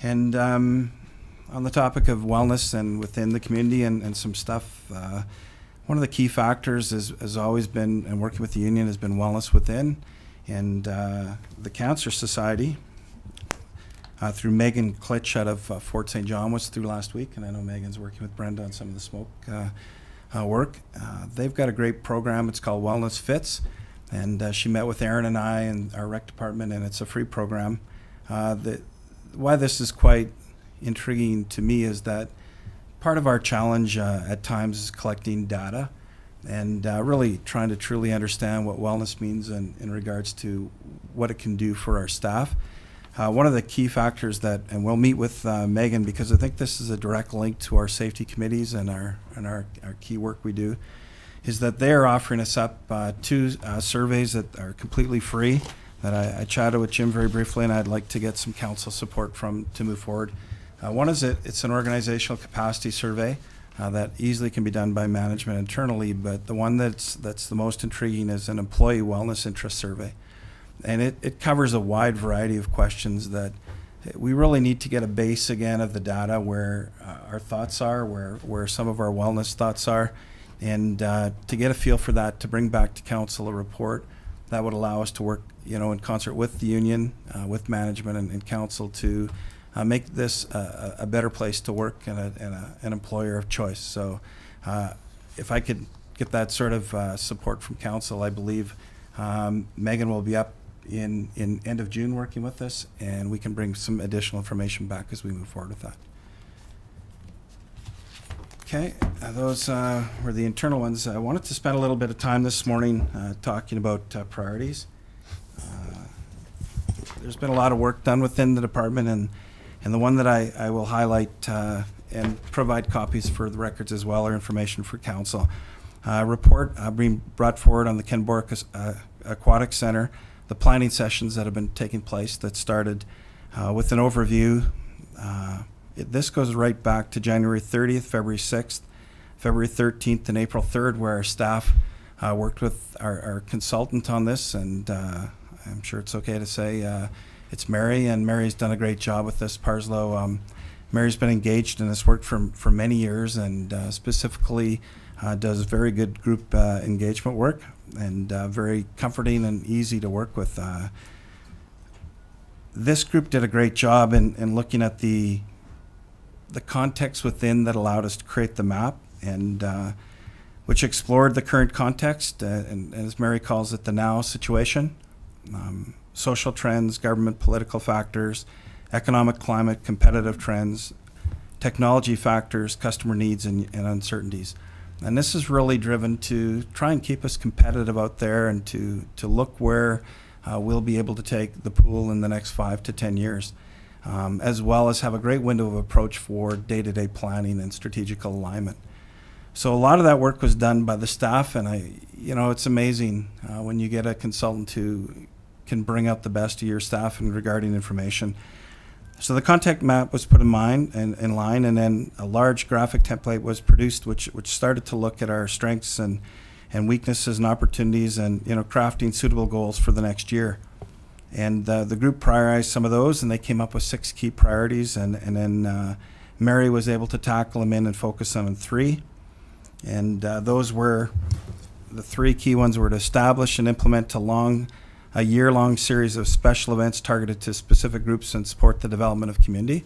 And on the topic of wellness and within the community and some stuff, one of the key factors has always been, and working with the union, has been wellness within. And the Cancer Society, through Megan Klitsch out of Fort St. John, was through last week, and I know Megan's working with Brenda on some of the smoke work. They've got a great program. It's called Wellness Fits, and she met with Aaron and I and our rec department, and it's a free program. Why this is quite intriguing to me is that part of our challenge at times is collecting data and really trying to truly understand what wellness means in regards to what it can do for our staff. One of the key factors and we'll meet with Megan, because I think this is a direct link to our safety committees and our key work we do, is that they're offering us up two surveys that are completely free that I chatted with Jim very briefly, and I'd like to get some council support from to move forward. One is it's an organizational capacity survey that easily can be done by management internally, but the one that's the most intriguing is an employee wellness interest survey. And it covers a wide variety of questions that we really need to get a base again of the data where our thoughts are, where some of our wellness thoughts are, and to get a feel for that, to bring back to council a report that would allow us to work in concert with the union, with management and council to make this a better place to work and an employer of choice. So if I could get that sort of support from council, I believe Megan will be up in end of June working with us, and we can bring some additional information back as we move forward with that. Okay, those were the internal ones. I wanted to spend a little bit of time this morning talking about priorities. There's been a lot of work done within the department, and the one that I will highlight and provide copies for the records as well, or information for council. Report being brought forward on the Ken Bork Aquatic Center, the planning sessions that have been taking place that started with an overview. This goes right back to January 30th, February 6th, February 13th, and April 3rd, where our staff worked with our consultant on this, and I'm sure it's okay to say it's Mary, and Mary's done a great job with this. Parslow, Mary's been engaged in this work for many years, and specifically does very good group engagement work, and very comforting and easy to work with. This group did a great job in looking at the context within that allowed us to create the map, and which explored the current context, and as Mary calls it, the now situation, social trends, government political factors, economic climate, competitive trends, technology factors, customer needs, and uncertainties. And this is really driven to try and keep us competitive out there, and to look where we'll be able to take the pool in the next 5 to 10 years, as well as have a great window of approach for day-to-day planning and strategic alignment. So a lot of that work was done by the staff, and you know, it's amazing when you get a consultant who can bring out the best of your staff in regarding information. So the contact map was put in line, and then a large graphic template was produced, which started to look at our strengths and weaknesses and opportunities, and, you know, crafting suitable goals for the next year. And the group prioritized some of those, and they came up with 6 key priorities, and then Mary was able to tackle them in and focus on 3. And those were, the 3 key ones were to establish and implement a year-long series of special events targeted to specific groups and support the development of community.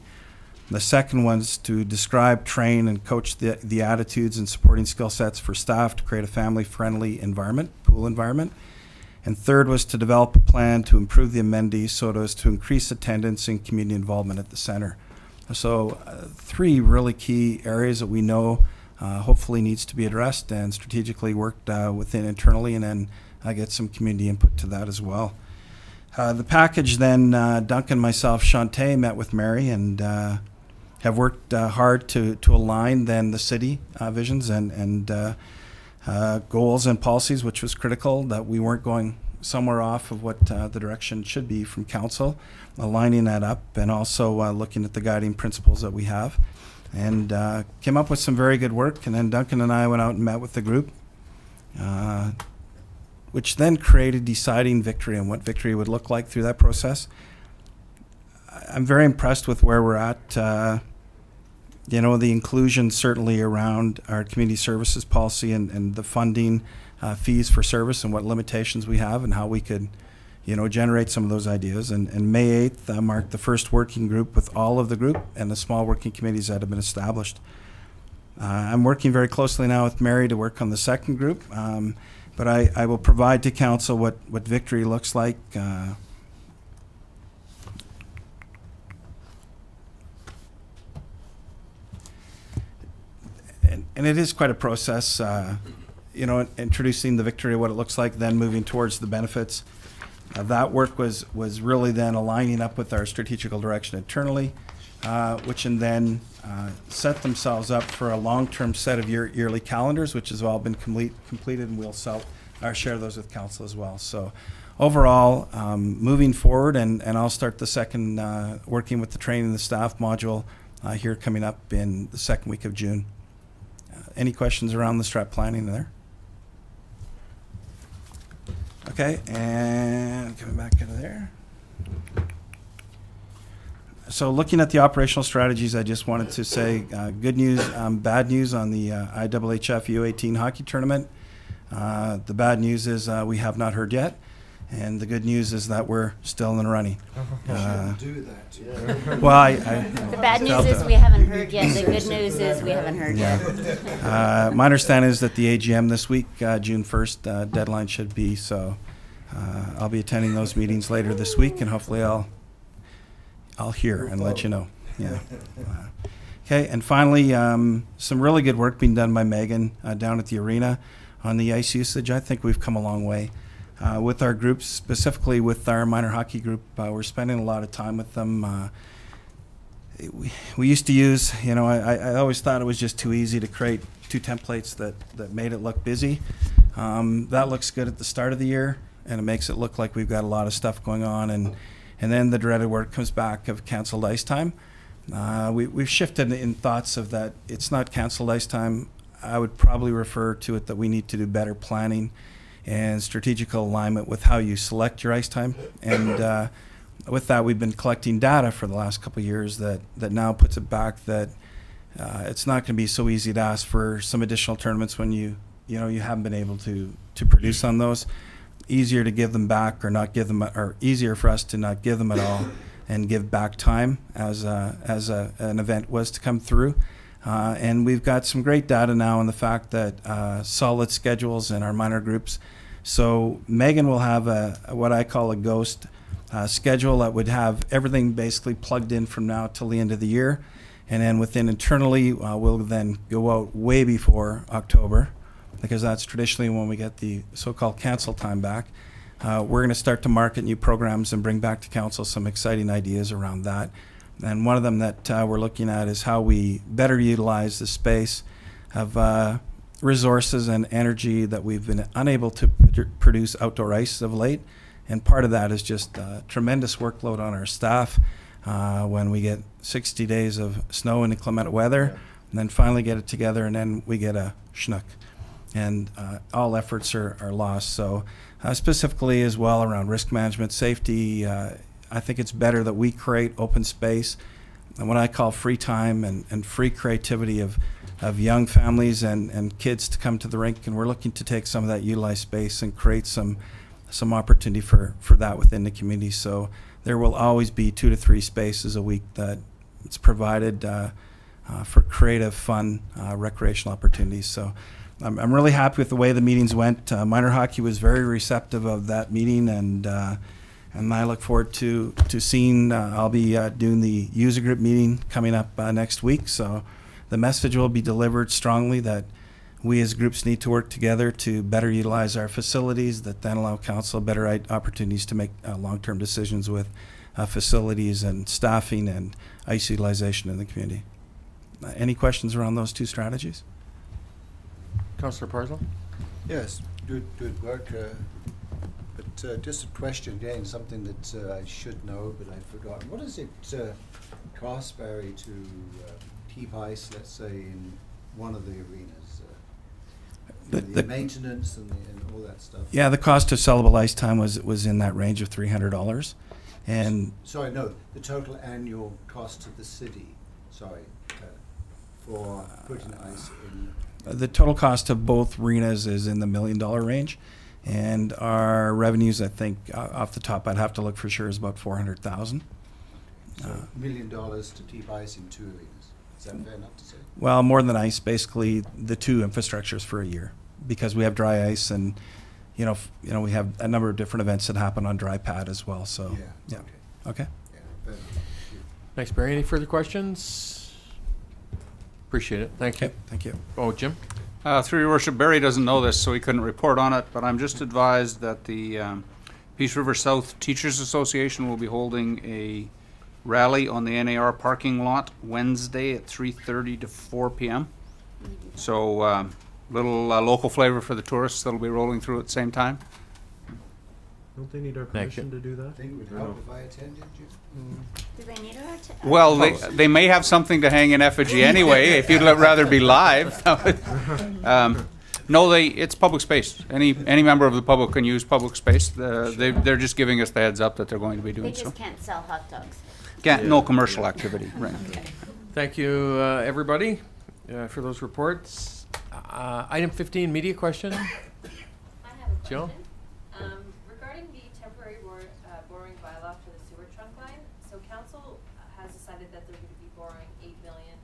The second one's to describe, train, and coach the attitudes and supporting skill sets for staff to create a family-friendly environment, pool environment. And third was to develop a plan to improve the amenities so as to increase attendance and community involvement at the center. So 3 really key areas that we know hopefully needs to be addressed and strategically worked within internally, and then get some community input to that as well. The package then, Duncan, myself, Shantae met with Mary and have worked hard to align then the city visions and goals and policies, which was critical, that we weren't going somewhere off of what the direction should be from council, aligning that up, and also looking at the guiding principles that we have. And came up with some very good work, and then Duncan and I went out and met with the group, which then created deciding victory and what victory would look like through that process. I'm very impressed with where we're at. You know, the inclusion certainly around our community services policy and the funding fees for service and what limitations we have and how we could, you know, generate some of those ideas. And May 8th marked the first working group with all of the group and the small working committees that have been established. I'm working very closely now with Mary to work on the second group. But I will provide to council what victory looks like. And it is quite a process, you know, introducing the victory, what it looks like, then moving towards the benefits. That work was really then aligning up with our strategical direction internally, which and then set themselves up for a long-term set of yearly calendars, which has all been completed, and we'll share those with council as well. So overall, moving forward, and I'll start the second working with the training and the staff module here coming up in the second week of June. Any questions around the strat planning there? Okay, and coming back into there. So looking at the operational strategies, I just wanted to say good news, bad news on the IHF U18 hockey tournament. The bad news is we have not heard yet, and the good news is that we're still in the running. Do that. Yeah. Well, the bad news is we haven't heard yet. The good news is we haven't heard yet. My understanding is that the AGM this week, June 1st, deadline should be, so I'll be attending those meetings later this week, and hopefully I'll hear and let you know. Yeah. Okay, and finally, some really good work being done by Megan down at the arena on the ice usage. I think we've come a long way. With our groups, specifically with our minor hockey group, we're spending a lot of time with them. We used to use, you know, I always thought it was just too easy to create 2 templates that made it look busy. That looks good at the start of the year, and it makes it look like we've got a lot of stuff going on, and then the dreaded word comes back of canceled ice time. We've shifted in thoughts of that it's not canceled ice time. I would probably refer to it that we need to do better planning and strategical alignment with how you select your ice time. And with that, we've been collecting data for the last couple of years that now puts it back that it's not going to be so easy to ask for some additional tournaments when you haven't been able to produce on those. Easier to give them back or not give them, or easier for us to not give them at all and give back time as an event was to come through. And we've got some great data now on the fact that solid schedules in our minor groups. So Megan will have what I call a ghost schedule that would have everything basically plugged in from now till the end of the year. And then within internally, we'll then go out way before October, because that's traditionally when we get the so-called cancel time back. We're going to start to market new programs and bring back to council some exciting ideas around that. And one of them that we're looking at is how we better utilize the space of resources and energy that we've been unable to produce outdoor ice of late. And part of that is just tremendous workload on our staff when we get 60 days of snow and inclement weather, and then finally get it together, and then we get a schnook. And all efforts are lost. So specifically as well around risk management, safety, I think it's better that we create open space and what I call free time and free creativity of young families and kids to come to the rink. And we're looking to take some of that utilized space and create some opportunity for that within the community. So there will always be 2 to 3 spaces a week that it's provided for creative, fun, recreational opportunities. So I'm really happy with the way the meetings went. Minor hockey was very receptive of that meeting, and I look forward to seeing. I'll be doing the user group meeting coming up next week. So the message will be delivered strongly that we as groups need to work together to better utilize our facilities, that then allow council better opportunities to make long-term decisions with facilities and staffing and ice utilization in the community. Any questions around those 2 strategies? Councillor Parslow? Yes, good work. But just a question again, something that I should know but I've forgotten. What does it cost, Barry, to keep ice, let's say, in one of the arenas? The maintenance and all that stuff. Yeah, the cost of sellable ice time was in that range of $300. And sorry, no, the total annual cost to the city. Sorry, for putting ice in. The total cost of both arenas is in the $1 million range, and our revenues, I think, off the top, I'd have to look for sure, is about $400,000. So $1 million to keep ice in 2 arenas. Is that fair enough to say? Well, more than ice, basically the 2 infrastructures for a year, because we have dry ice, and you know we have a number of different events that happen on dry pad as well. So yeah. Okay. Yeah, fair enough. Thanks, Barry. Any further questions? Appreciate it. Thank you. Okay, thank you. Oh, Jim? Through your worship, Barry doesn't know this, so he couldn't report on it, but I'm just advised that the Peace River South Teachers Association will be holding a rally on the NAR parking lot Wednesday at 3:30 to 4 p.m. So little local flavor for the tourists that'll be rolling through at the same time. Don't they need our Thank permission you. to do that? I think it would help if I attended you. Do they need our Well, they may have something to hang in effigy anyway, if you'd rather be live. No, it's public space. Any member of the public can use public space. They're just giving us the heads up that they're going to be doing They so. just can't sell hot dogs. No commercial activity, right. Okay. Thank you, everybody, for those reports. Item 15, media question. I have a Jill? question. Regarding the temporary borrowing bylaw for the sewer trunk line, so council has decided that they're going to be borrowing $8 million.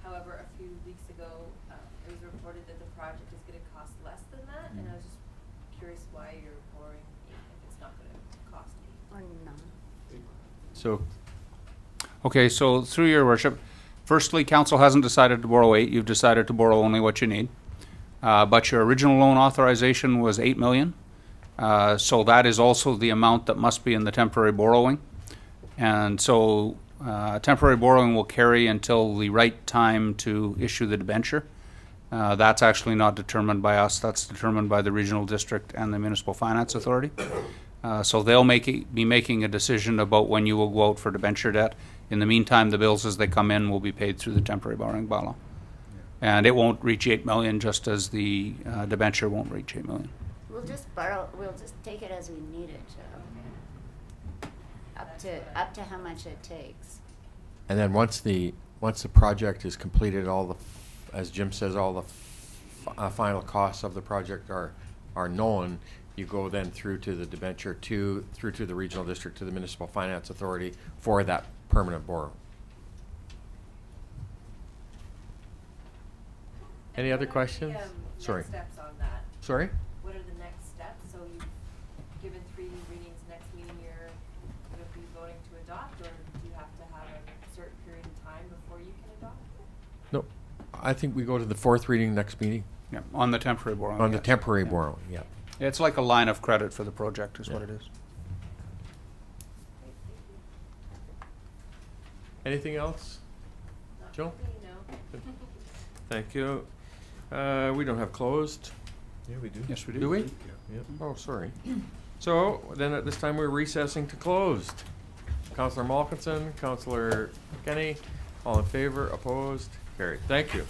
However, a few weeks ago, it was reported that the project is going to cost less than that, and I was just curious why you're borrowing $8 if it's not going to cost $8. Or none. So, Okay, so through your worship, firstly, council hasn't decided to borrow 8. You've decided to borrow only what you need. But your original loan authorization was $8 million. So that is also the amount that must be in the temporary borrowing. And so temporary borrowing will carry until the right time to issue the debenture. That's actually not determined by us. That's determined by the regional district and the municipal finance authority. So they'll be making a decision about when you will go out for debenture debt. In the meantime, the bills as they come in will be paid through the temporary borrowing bylaw. And it won't reach $8 million, just as the debenture won't reach $8 million. We'll just borrow. We'll just take it as we need it. Up to how much it takes. and then once the project is completed, as Jim says, all the final costs of the project are known. You go then through to the debenture, through to the regional district, to the municipal finance authority for that permanent borrow. Any other questions? Sorry. Next steps on that. Sorry? What are the next steps? So you've given 3 readings. Next meeting you're going to be voting to adopt, or do you have to have a certain period of time before you can adopt? No, I think we go to the 4th reading next meeting. Yeah, on the temporary borrowing. On the temporary borrowing, yeah. It's like a line of credit for the project is what it is. Anything else? Joe? No. Thank you. We don't have closed. Yeah, we do. Yes, we do. Do we? Yep. Oh, sorry. So then at this time we're recessing to closed. Councillor Malkinson, Councillor Kenny, all in favor, opposed, carried. Thank you.